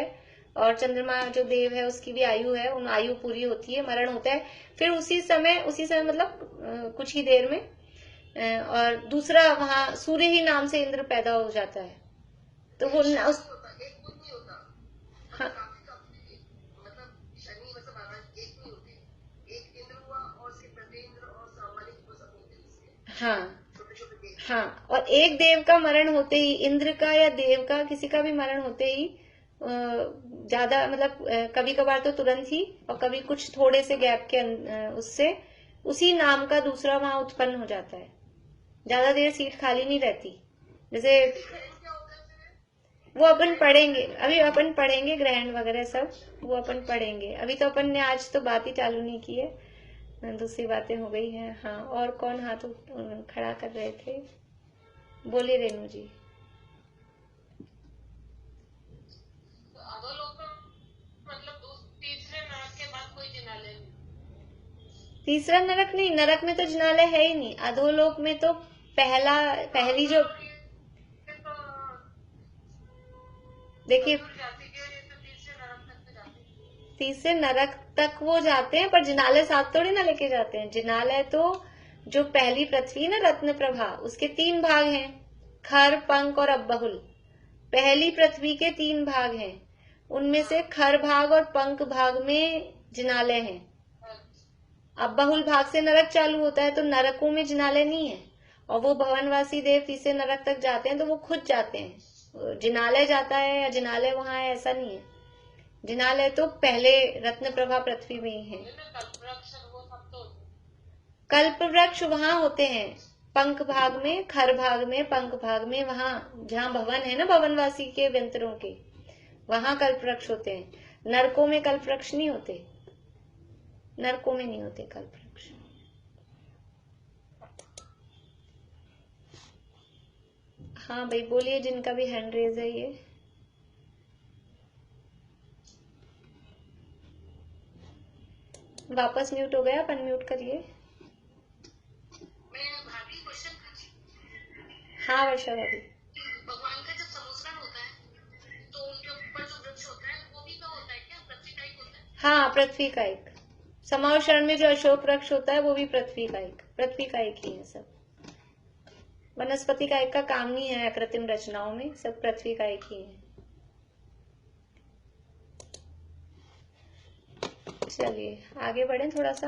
और चंद्रमा जो देव है उसकी भी आयु है, उन आयु पूरी होती है, मरण होता है। फिर उसी समय मतलब कुछ ही देर में, और दूसरा वहां सूर्य ही नाम से इंद्र पैदा हो जाता है। तो वो उस हाँ, मतलब शनि मतलब महाराज एक नहीं होते, एक इंद्र हुआ और सिर्फ प्रतिइंद्र और सामानिक वो सब होते हैं। हाँ, और एक देव का मरण होते ही, इंद्र का या देव का किसी का भी मरण होते ही ज्यादा, मतलब कभी कभार तो तुरंत ही, और कभी कुछ थोड़े से गैप के उससे उसी नाम का दूसरा वहां उत्पन्न हो जाता है। ज्यादा देर सीट खाली नहीं रहती। जैसे वो अपन पढ़ेंगे, अभी अपन पढ़ेंगे ग्रहण वगैरह सब, वो अपन पढ़ेंगे। अभी तो अपन ने आज तो बात ही चालू नहीं की है, दूसरी बातें हो गई हैं। हाँ, और कौन हाथ खड़ा कर रहे थे? बोलिए रेणु जी। तीसरा नरक नहीं, नरक में तो जिनालय है ही नहीं। अधोलोक में तो पहली जो देखिए, तीसरे नरक तक वो जाते हैं, पर जिनालय साथ थोड़ी ना लेके जाते हैं। जिनालय तो जो पहली पृथ्वी ना रत्न प्रभा, उसके 3 भाग हैं, खर, पंख और अबहुल। पहली पृथ्वी के 3 भाग हैं, उनमें से खर भाग और पंख भाग में जिनालय है। अब बहुल भाग से नरक चालू होता है, तो नरकों में जिनालय नहीं है। और वो भवनवासी देव तीसरे नरक तक जाते हैं तो वो खुद जाते हैं। जिनालय जाता है या जिनालय वहां है ऐसा नहीं है। जिनालय तो पहले रत्न प्रभा पृथ्वी में ही है। कल्प वृक्ष वहां होते हैं पंख भाग में, खर भाग में, पंख भाग में, वहां जहाँ भवन है ना भवनवासी के व्यंतरों के, वहां कल्प वृक्ष होते हैं। नरकों में कल्प वृक्ष नहीं होते, नरकों में नहीं होते कल्प वृक्ष। हाँ भाई बोलिए, जिनका भी हैंड रेज है ये। वापस म्यूट हो गया, आप अनम्यूट करिए। हाँ वर्षा भाभी। भगवान का जब सम्मोहन होता है तो उनके ऊपर जो वृक्ष होता है वो भी तो होता है क्या, पृथ्वी का एक होता है? हाँ पृथ्वी का एक। समावशरण में जो अशोक वृक्ष होता है वो भी पृथ्वी का एक, पृथ्वी का एक ही है सब। वनस्पति का एक का काम नहीं है कृत्रिम रचनाओं में, सब पृथ्वी का एक ही है। चलिए आगे बढ़े थोड़ा सा।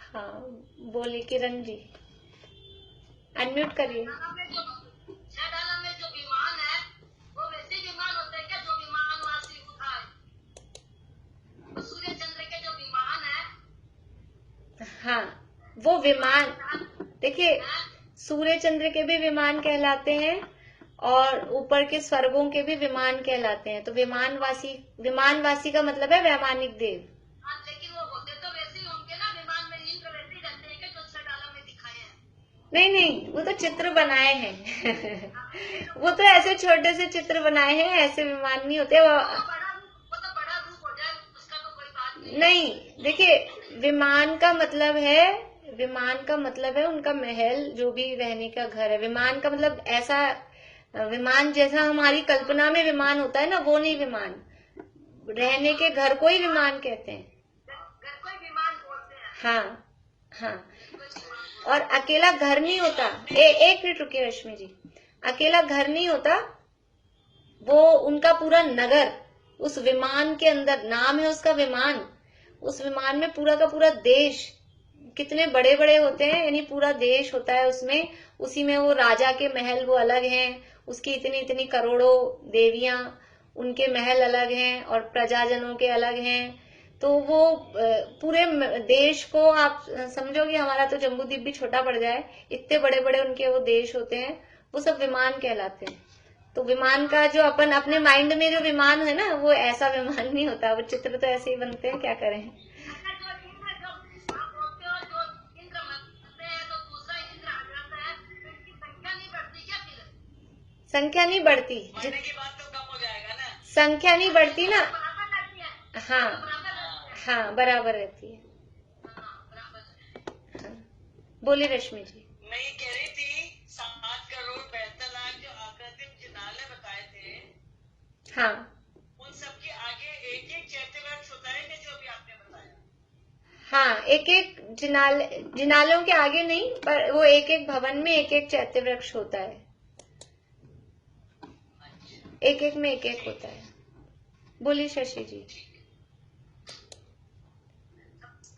हाँ बोलिए किरण जी, अनम्यूट करिए। छायाडाला में जो विमान है वो वैसे विमान होते हैं क्या जो विमानवासी उठाए? वो सूर्य चंद्र के जो विमान है। हाँ वो विमान, देखिए सूर्य चंद्र के भी विमान कहलाते हैं और ऊपर के स्वर्गों के भी विमान कहलाते हैं। तो विमानवासी का मतलब है वैमानिक देव। लेकिन वो होते तो वैसे ही होंगे ना, विमान में नींद वैसे ही रहते हैं क्या जो छायाडाला में दिखाए हैं? नहीं नहीं, वो तो चित्र बनाए हैं वो तो ऐसे छोटे से चित्र बनाए हैं, ऐसे विमान नहीं होते वो तो बड़ा रूप हो जाए उसका तो कोई बात नहीं। देखिए विमान का मतलब है उनका महल, जो भी रहने का घर है। विमान का मतलब ऐसा विमान जैसा हमारी कल्पना में विमान होता है ना, वो नहीं। विमान रहने के घर को ही विमान कहते हैं। घर को ही विमान बोलते हैं। हाँ हाँ, और अकेला घर नहीं होता। एक मिनट रुकिए रश्मि जी, अकेला घर नहीं होता, वो उनका पूरा नगर उस विमान के अंदर, नाम है उसका विमान। उस विमान में पूरा का पूरा देश, कितने बड़े बड़े होते हैं, यानी पूरा देश होता है उसमें। उसी में वो राजा के महल वो अलग हैं, उसकी इतनी इतनी करोड़ों देवियां, उनके महल अलग हैं और प्रजाजनों के अलग हैं। तो वो पूरे देश को आप समझोगे, हमारा तो जम्बूद्वीप भी छोटा पड़ जाए, इतने बड़े बड़े उनके वो देश होते हैं, वो सब विमान कहलाते हैं। तो विमान का जो अपन अपने माइंड में जो विमान है ना, वो ऐसा विमान नहीं होता। वो चित्र तो ऐसे ही बनते हैं, क्या करें। संख्या नहीं बढ़ती, मरने के बाद तो कम हो जाएगा ना। संख्या नहीं बढ़ती ना। हाँ हाँ बराबर रहती है। हाँ बोलिए रश्मि जी। मैं ये कह रही थी 7 करोड़ 72 लाख जो आकृतिम जिनालय बताए थे, हाँ उन सबके आगे एक एक चैत्य वृक्ष होता है कि जो भी आपने बताया? हाँ, एक एक जिनालयों के आगे नहीं, पर वो एक एक भवन में एक एक चैत्य वृक्ष होता है। एक एक में एक एक होता है। बोलिए शशि जी।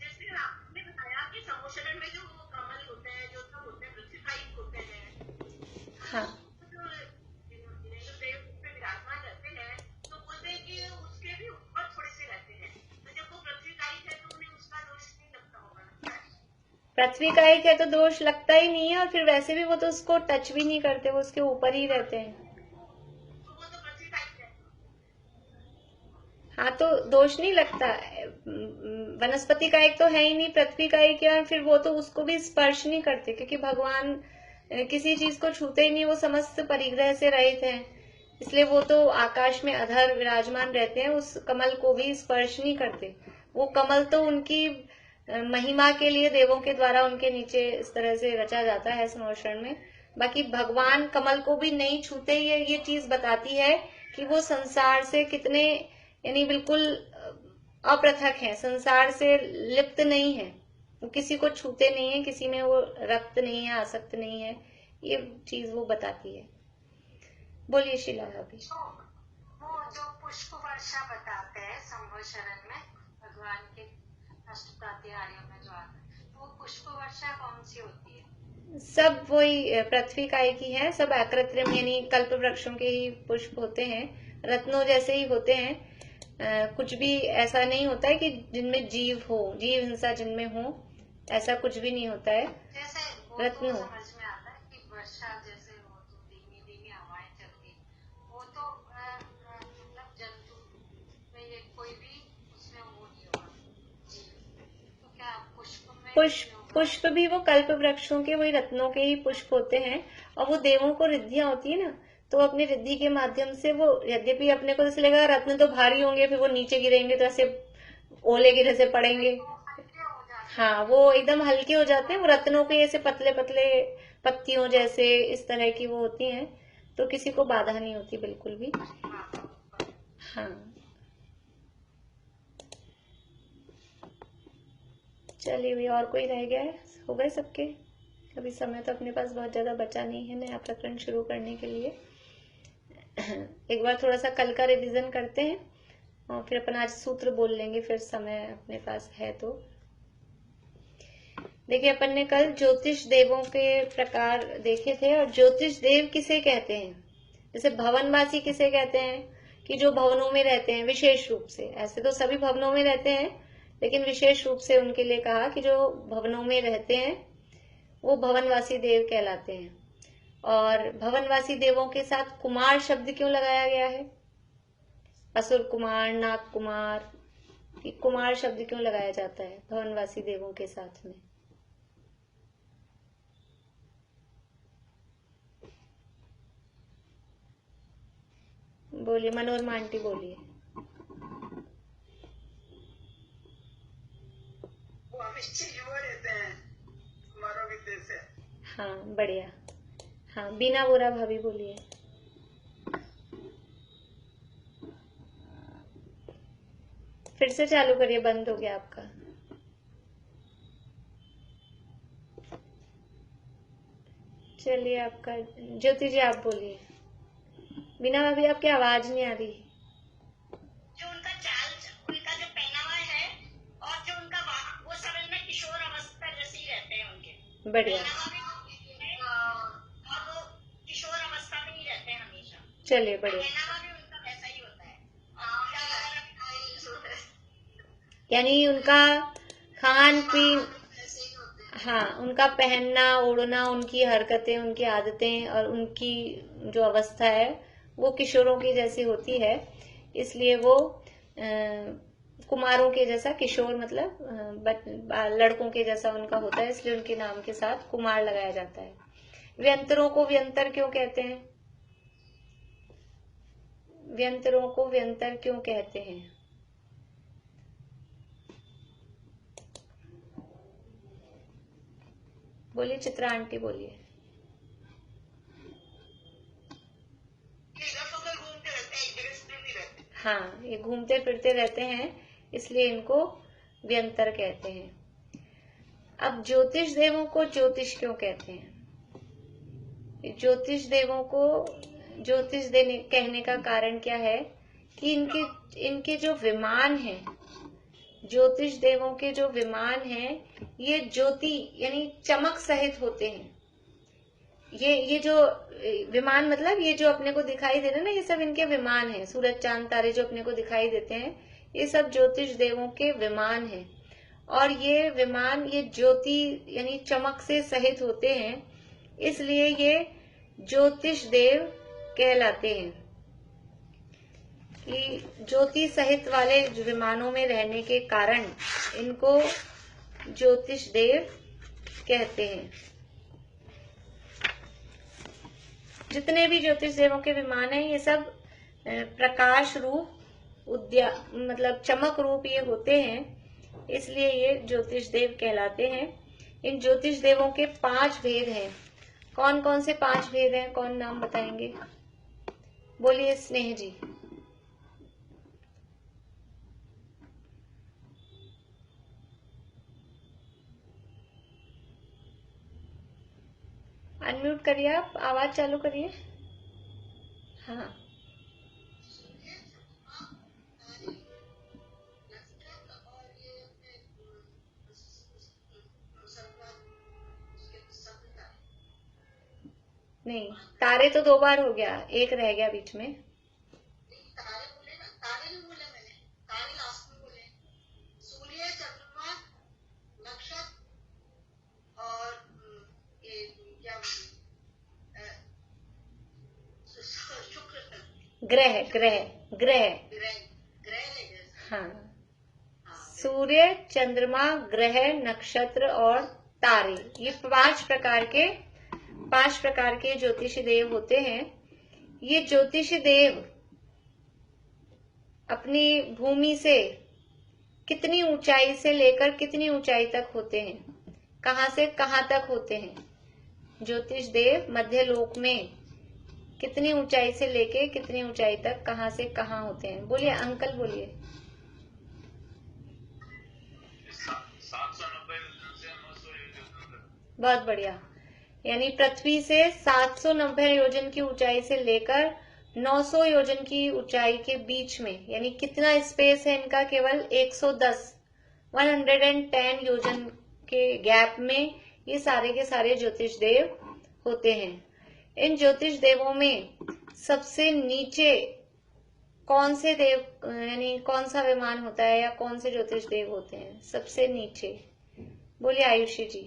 जैसे आपने बताया कि सम्मोहन में जो कमल होते हैं, जो सब होते हैं, पृथ्वी होते हैं। हाँ जो देव पे विराजमान रहते हैं तो बोलते हैं कि उसके भी ऊपर थोड़े से रहते हैं, तो जब वो पृथ्वी का ही है तो उन्हें उसका दोष नहीं लगता होगा? पृथ्वी का एक है तो दोष लगता ही नहीं है, और फिर वैसे भी वो तो उसको टच भी नहीं करते, वो उसके ऊपर ही रहते हैं। हाँ तो दोष नहीं लगता। वनस्पति का एक तो है ही नहीं, पृथ्वी का एक है, फिर वो तो उसको भी स्पर्श नहीं करते, क्योंकि भगवान किसी चीज को छूते ही नहीं, वो समस्त परिग्रह से रहित हैं। इसलिए वो तो आकाश में अधर विराजमान रहते हैं, उस कमल को भी स्पर्श नहीं करते। वो कमल तो उनकी महिमा के लिए देवों के द्वारा उनके नीचे इस तरह से रचा जाता है संवत्सरण में। बाकी भगवान कमल को भी नहीं छूते। ये चीज बताती है कि वो संसार से कितने, यानी बिल्कुल अपृथक है, संसार से लिप्त नहीं है, वो किसी को छूते नहीं है, किसी में वो रक्त नहीं है, आसक्त नहीं है। ये चीज वो बताती है। बोलिए शीला भाभी। वो जो पुष्प वर्षा बताते हैं संवत्सरण में भगवान के अष्टप्रात्याहार्यों में जो आता है, वो पुष्प वर्षा कौन सी होती है? सब वही पृथ्वी काय की है, सब आकृत्रिम यानी कल्प वृक्षों के ही पुष्प होते हैं, रत्नों जैसे ही होते हैं। कुछ भी ऐसा नहीं होता है कि जिनमें जीव हो, जीव हिंसा जिनमें हो, ऐसा कुछ भी नहीं होता है। जैसे वो रत्नों तो समझ में आता है कि वर्षा जैसे हो तो धीमी धीमी हवाएं चलती, वो तो मतलब जंतु में ये कोई भी उसमें वो नहीं होगा जीव, तो क्या पुष्प में भी होगा? पुष्प भी वो कल्प वृक्षों के वही रत्नों के ही पुष्प होते हैं। और वो देवों को रिद्धियां होती है ना, तो अपनी रिद्धि के माध्यम से वो, यद्यपि अपने को जैसे लगेगा रत्न तो भारी होंगे, फिर वो नीचे गिरेंगे तो ऐसे ओले गिरे से पड़ेंगे। हल्के हो जाते हाँ, वो एकदम हल्के हो जाते हैं, वो रत्नों के ऐसे पतले पतले पत्तियों जैसे इस तरह की वो होती हैं, तो किसी को बाधा नहीं होती बिल्कुल भी। हाँ, चलिए भी, और कोई रह गया है? हो गए सबके? अभी समय तो अपने पास बहुत ज्यादा बचा नहीं है नया प्रकरण शुरू करने के लिए। एक बार थोड़ा सा कल का रिवीजन करते हैं और फिर अपन आज सूत्र बोल लेंगे, फिर समय अपने पास है तो। देखिए, अपन ने कल ज्योतिष देवों के प्रकार देखे थे, और ज्योतिष देव किसे कहते हैं? जैसे भवनवासी किसे कहते हैं? कि जो भवनों में रहते हैं विशेष रूप से, ऐसे तो सभी भवनों में रहते हैं, लेकिन विशेष रूप से उनके लिए कहा कि जो भवनों में रहते हैं वो भवनवासी देव कहलाते हैं। और भवनवासी देवों के साथ कुमार शब्द क्यों लगाया गया है? असुर कुमार, नाग कुमार, कुमार शब्द क्यों लगाया जाता है भवनवासी देवों के साथ में? बोलिए, मनोरमा आंटी बोलिए। वो हमेशा युवा रहते हैं हमारों के देश से। हाँ, बढ़िया। हाँ, बीना बोरा भाभी बोलिए। फिर से चालू करिए, बंद हो गया आपका। चलिए, आपका ज्योति जी आप बोलिए। बीना भाभी आपकी आवाज नहीं आ रही। जो उनका चाल, उनका जो पहनावा है और जो उनका वो सब में किशोर अवस्था जैसे ही रहते हैं उनके। बढ़िया, और वो किशोर अवस्था में ही रहते हैं हमेशा। चलिए बढ़िया। पहनावा भी उनका वैसा ही होता है। यानी उनका खान पीन, हाँ, उनका पहनना ओढ़ना, उनकी हरकतें, उनकी आदतें और उनकी जो अवस्था है वो किशोरों की जैसी होती है, इसलिए वो कुमारों के जैसा, किशोर मतलब लड़कों के जैसा उनका होता है, इसलिए उनके नाम के साथ कुमार लगाया जाता है। व्यंतरों को व्यंतर क्यों कहते हैं? व्यंतरों को व्यंतर क्यों कहते हैं? बोलिए, चित्रा आंटी बोलिए। हाँ, ये घूमते फिरते रहते हैं, इसलिए इनको व्यंतर कहते हैं। अब ज्योतिष देवों को ज्योतिष क्यों कहते हैं? ज्योतिष देवों को ज्योतिष देने कहने का कारण क्या है? कि इनके जो विमान हैं, ज्योतिष देवों के जो विमान हैं, ये ज्योति यानी चमक सहित होते हैं। ये जो विमान मतलब ये जो अपने को दिखाई दे रहे हैं ना, ये सब इनके विमान हैं। सूरज चांद तारे जो अपने को दिखाई देते हैं, ये सब ज्योतिष देवों के विमान हैं। और ये विमान ये ज्योति यानी चमक से सहित होते हैं, इसलिए ये ज्योतिष देव कहलाते हैं। कि ज्योति सहित वाले विमानों में रहने के कारण इनको ज्योतिष देव कहते हैं। जितने भी ज्योतिष देवों के विमान हैं, ये सब प्रकाश रूप, मतलब चमक रूप ये होते हैं, इसलिए ये ज्योतिष देव कहलाते हैं। इन ज्योतिष देवों के 5 भेद हैं। कौन कौन से 5 भेद हैं? कौन नाम बताएंगे? बोलिए स्नेह जी। अनम्यूट करिए, आप आवाज चालू करिए। हाँ, नहीं, तारे तो 2 बार हो गया, एक रह गया बीच में। तारे बोले ना, तारे नहीं बोले मैंने, तारे लास्ट में बोले। सूर्य, चंद्रमा, नक्षत्र और ये क्या शुक्र, ग्रह ग्रह ग्रह ग्रह, ग्रह लेंगे। हाँ, हाँ, सूर्य, चंद्रमा, ग्रह, नक्षत्र और तारे, ये 5 प्रकार के ज्योतिषी देव होते हैं। ये ज्योतिषी देव अपनी भूमि से कितनी ऊंचाई से लेकर कितनी ऊंचाई तक होते हैं, कहां से कहां तक होते हैं? ज्योतिष देव मध्य लोक में कितनी ऊंचाई से लेके कितनी ऊंचाई तक, कहां से कहां होते हैं? बोलिए अंकल, बोलिए। 790 से 900 योजन। बहुत बढ़िया। यानी पृथ्वी से 790 योजन की ऊंचाई से लेकर 900 योजन की ऊंचाई के बीच में, यानी कितना स्पेस है इनका? केवल 110 योजन के गैप में ये सारे के सारे ज्योतिष देव होते हैं। इन ज्योतिष देवों में सबसे नीचे कौन से देव, यानी कौन सा विमान होता है या कौन से ज्योतिष देव होते हैं सबसे नीचे? बोलिए आयुषी जी।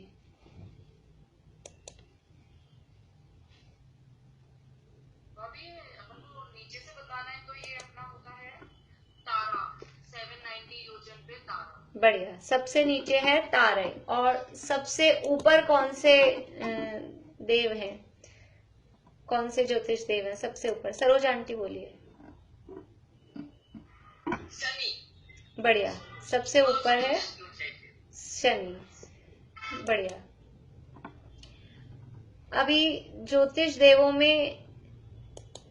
अभी अपन को नीचे से बताना है तो ये अपना होता है तारा, 790 योजन पे तारा। बढ़िया, सबसे नीचे है तारे। और सबसे ऊपर कौन से देव हैं, कौन से ज्योतिष देव हैं सबसे ऊपर? सरोज आंटी बोलिए। शनि। बढ़िया, सबसे ऊपर है शनि। बढ़िया। अभी ज्योतिष देवों में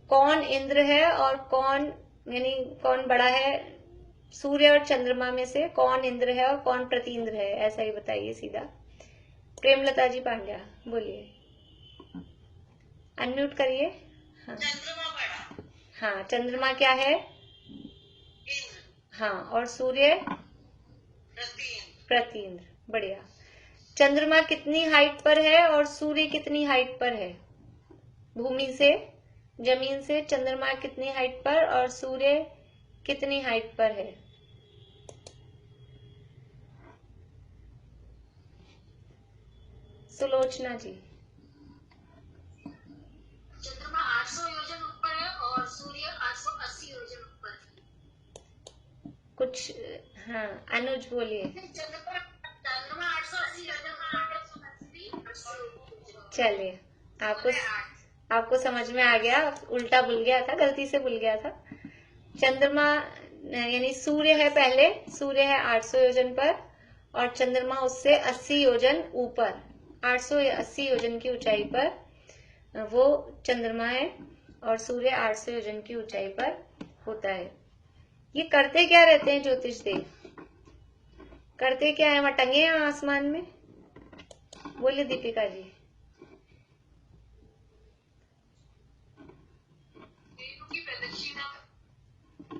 कौन इंद्र है और कौन, यानी कौन बड़ा है? सूर्य और चंद्रमा में से कौन इंद्र है और कौन प्रतींद्र है? ऐसा ही बताइए सीधा। प्रेमलता जी पांड्या बोलिए, अनम्यूट करिए। हाँ, चंद्रमा बड़ा, हाँ, चंद्रमा क्या है? इंद्र, हाँ, और सूर्य प्रतीन्द्र। प्रतींद्र। बढ़िया। चंद्रमा कितनी हाइट पर है और सूर्य कितनी हाइट पर है? भूमि से, जमीन से चंद्रमा कितनी हाइट पर और सूर्य कितनी हाइट पर है? सुलोचना जी। चंद्रमा 800 योजन ऊपर है और सूर्य 880 योजन ऊपर है। कुछ, हाँ, अनुज बोलिए। चंद्रमा 880 योजन, 880। चलिए, आपको समझ में आ गया। उल्टा भूल गया था, गलती से भूल गया था। चंद्रमा यानी सूर्य है पहले, सूर्य है 800 योजन पर और चंद्रमा उससे 80 योजन ऊपर, 880 योजन की ऊंचाई पर वो चंद्रमा है और सूर्य 800 योजन की ऊंचाई पर होता है। ये करते क्या रहते हैं ज्योतिष देव? करते क्या है? वहां टंगे हैं आसमान में? बोलिए दीपिका जी। की प्रदक्षिणा।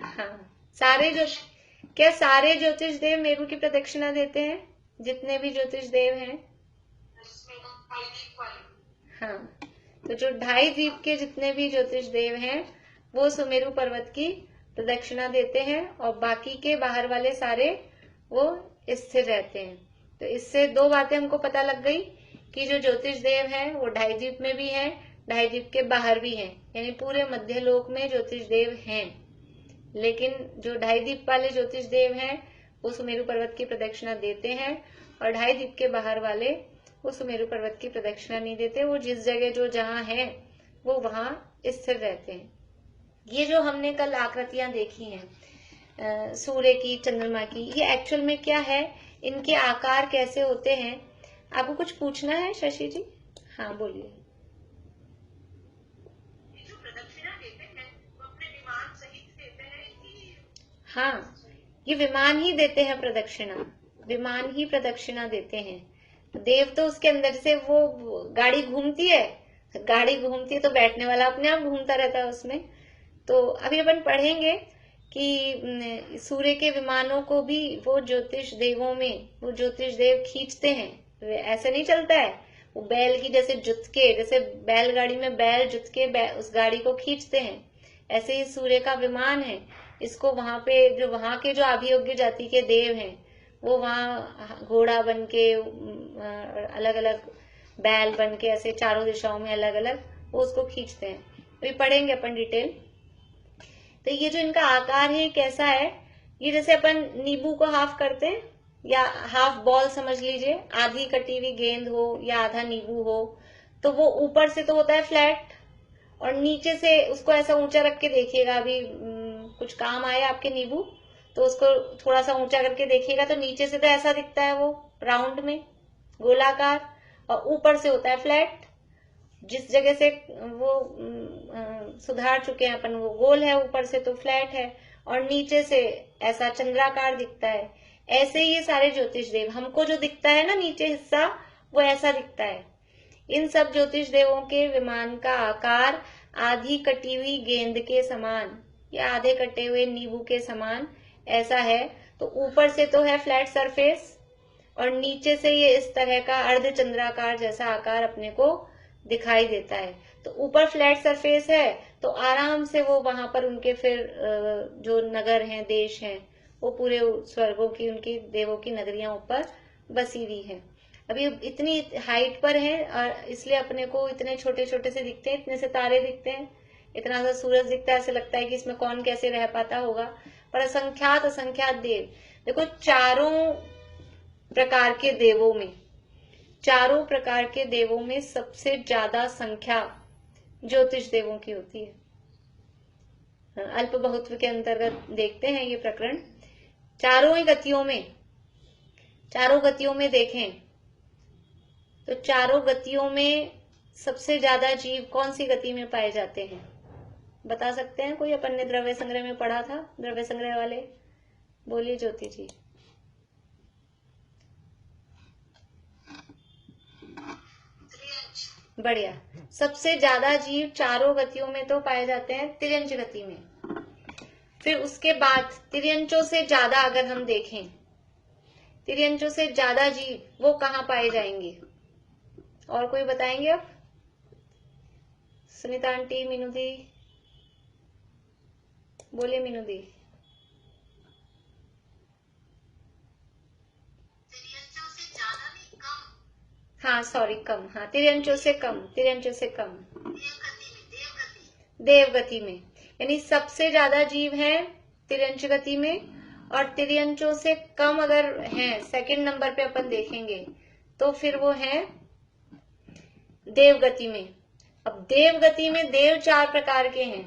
हाँ, सारे ज्योतिष देव मेरू की प्रदक्षिणा देते हैं? जितने भी ज्योतिष देव हैं। हाँ, तो जो 2.5 द्वीप के जितने भी ज्योतिष देव हैं वो सुमेरु पर्वत की प्रदक्षिणा देते हैं और बाकी के बाहर वाले सारे वो स्थिर रहते हैं। तो इससे 2 बातें हमको पता लग गई कि जो ज्योतिष देव हैं वो 2.5 द्वीप में भी हैं, 2.5 द्वीप के बाहर भी हैं, यानी पूरे मध्य लोक में ज्योतिष देव हैं। लेकिन जो 2.5 द्वीप वाले ज्योतिष देव हैं वो सुमेरु पर्वत की प्रदक्षिणा देते हैं और 2.5 द्वीप के बाहर वाले वो सुमेरु पर्वत की प्रदक्षिणा नहीं देते। वो जिस जगह जो जहां है वो वहां स्थिर रहते हैं। ये जो हमने कल आकृतियां देखी हैं सूर्य की, चंद्रमा की, ये एक्चुअल में क्या है, इनके आकार कैसे होते हैं? आपको कुछ पूछना है शशि जी? हाँ बोलिए। जो प्रदक्षिणा देते हैं वो अपने विमान सहित देते हैं कि? हाँ, ये विमान ही देते हैं प्रदक्षिणा, विमान ही प्रदक्षिणा देते हैं। देव तो उसके अंदर से, वो गाड़ी घूमती है, तो बैठने वाला अपने आप घूमता रहता है उसमें। तो अभी अपन पढ़ेंगे कि सूर्य के विमानों को भी वो ज्योतिष देवों में वो ज्योतिष देव खींचते हैं। ऐसे नहीं चलता है, वो बैल की जैसे जुतके, जैसे बैलगाड़ी में बैल जुतके उस गाड़ी को खींचते हैं, ऐसे ही सूर्य का विमान है। इसको वहां पे जो वहां के जो आभियोग्य जाति के देव हैं वो वहां घोड़ा बन के, अलग अलग बैल बन के ऐसे चारों दिशाओं में अलग अलग वो उसको खींचते हैं। अभी पढ़ेंगे अपन डिटेल। तो ये जो इनका आकार है कैसा है, ये जैसे अपन नींबू को हाफ करते हैं या हाफ बॉल समझ लीजिए, आधी कटी हुई गेंद हो या आधा नींबू हो, तो वो ऊपर से तो होता है फ्लैट और नीचे से उसको ऐसा ऊंचा रख के देखिएगा। अभी कुछ काम आया आपके नींबू तो उसको थोड़ा सा ऊंचा करके देखिएगा तो नीचे से तो ऐसा दिखता है वो राउंड में गोलाकार, और ऊपर से होता है फ्लैट। जिस जगह से वो सुधार चुके हैं अपन वो गोल है, ऊपर से तो फ्लैट है और नीचे से ऐसा चंद्राकार दिखता है। ऐसे ही ये सारे ज्योतिष देव, हमको जो दिखता है ना नीचे हिस्सा वो ऐसा दिखता है। इन सब ज्योतिष देवों के विमान का आकार आधी कटी हुई गेंद के समान या आधे कटे हुए नींबू के समान ऐसा है। तो ऊपर से तो है फ्लैट सरफेस और नीचे से ये इस तरह का अर्धचंद्राकार जैसा आकार अपने को दिखाई देता है। तो ऊपर फ्लैट सरफेस है तो आराम से वो वहां पर उनके फिर जो नगर हैं, देश हैं, वो पूरे स्वर्गों की, उनकी देवों की नगरियां ऊपर बसी हुई हैं। अभी इतनी हाइट पर है और इसलिए अपने को इतने छोटे छोटे से दिखते हैं, इतने से तारे दिखते हैं, इतना सा सूरज दिखता है, ऐसे लगता है कि इसमें कौन कैसे रह पाता होगा। पर असंख्यात असंख्यात देव, देखो चारों प्रकार के देवों में, चारों प्रकार के देवों में सबसे ज्यादा संख्या ज्योतिष देवों की होती है। अल्प बहुत्व के अंतर्गत देखते हैं ये प्रकरण। चारों ही गतियों में, चारों गतियों में देखें तो चारों गतियों में सबसे ज्यादा जीव कौन सी गति में पाए जाते हैं, बता सकते हैं कोई? अपन ने द्रव्य संग्रह में पढ़ा था, द्रव्य संग्रह वाले बोलिए ज्योति जी। बढ़िया। सबसे ज्यादा जीव चारों गतियों में तो पाए जाते हैं तिर्यंच गति में। फिर उसके बाद तिर्यंचों से ज्यादा अगर हम देखें, तिर्यंचों से ज्यादा जीव वो कहाँ पाए जाएंगे, और कोई बताएंगे? अब सुनीता आंटी, मीनू दी, बोलिए मीनू दी। तिर्यंचों से ज्यादा नहीं, कम। हाँ सॉरी, कम। हाँ तिर्यंचों से कम, तिर्यंचों से कम, देवगति देवगति में। यानी सबसे ज्यादा जीव हैं तिर्यंच गति में और तिर्यंचों से कम अगर हैं सेकंड नंबर पे अपन देखेंगे तो फिर वो है देवगति में। अब देवगति में देव चार प्रकार के हैं,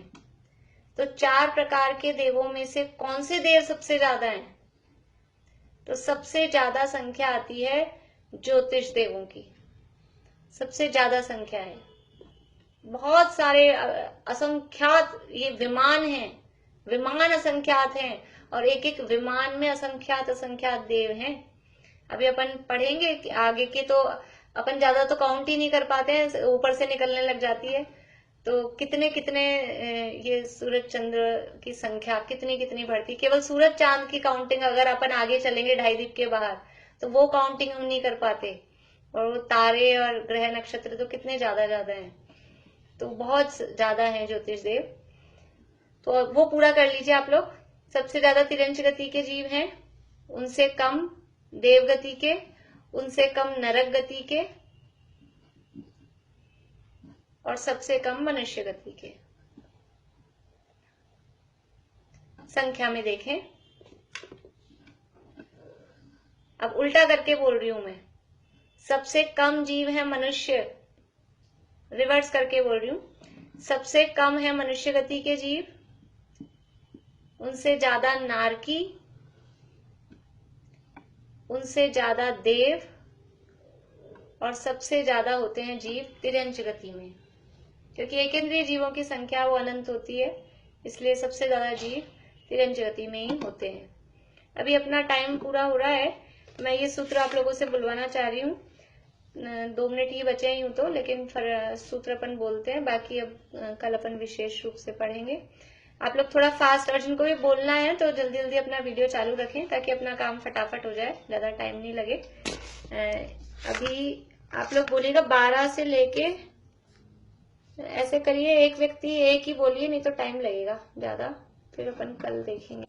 तो चार प्रकार के देवों में से कौन से देव सबसे ज्यादा हैं? तो सबसे ज्यादा संख्या आती है ज्योतिष देवों की, सबसे ज्यादा संख्या है। बहुत सारे असंख्यात ये विमान हैं, विमान असंख्यात हैं और एक एक विमान में असंख्यात असंख्यात देव हैं। अभी अपन पढ़ेंगे कि आगे के, तो अपन ज्यादा तो काउंट ही नहीं कर पाते हैं, ऊपर से निकलने लग जाती है। तो कितने कितने ये सूरज चंद्र की संख्या कितनी कितनी बढ़ती, केवल सूरज चांद की काउंटिंग अगर अपन आगे चलेंगे ढाई दीप के बाहर तो वो काउंटिंग हम नहीं कर पाते, और वो तारे और ग्रह नक्षत्र तो कितने ज्यादा हैं, तो बहुत ज्यादा है ज्योतिष देव। तो वो पूरा कर लीजिए आप लोग। सबसे ज्यादा तिर्यंच गति के जीव हैं, उनसे कम देव गति के, उनसे कम नरक गति के और सबसे कम मनुष्य गति के। संख्या में देखें, अब उल्टा करके बोल रही हूं मैं। सबसे कम जीव है मनुष्य, रिवर्स करके बोल रही हूं। सबसे कम है मनुष्य गति के जीव, उनसे ज्यादा नारकी, उनसे ज्यादा देव और सबसे ज्यादा होते हैं जीव तिर्यंच गति में। क्योंकि एकेंद्रीय जीवों की संख्या वो अनंत होती है, इसलिए सबसे ज्यादा जीव तिर्यंच गति में ही होते हैं। अभी अपना टाइम पूरा हो रहा है, मैं ये सूत्र आप लोगों से बुलवाना चाह रही हूँ। 2 मिनट ही बचे ही हूं तो, लेकिन सूत्र अपन बोलते हैं, बाकी अब कल अपन विशेष रूप से पढ़ेंगे। आप लोग थोड़ा फास्ट, और जिनको भी बोलना है तो जल्दी जल्दी अपना वीडियो चालू रखें ताकि अपना काम फटाफट हो जाए, ज्यादा टाइम नहीं लगे। अभी आप लोग बोलिएगा 12 से लेके, ऐसे करिए, एक व्यक्ति एक ही बोलिए, नहीं तो टाइम लगेगा ज्यादा, फिर अपन कल देखेंगे।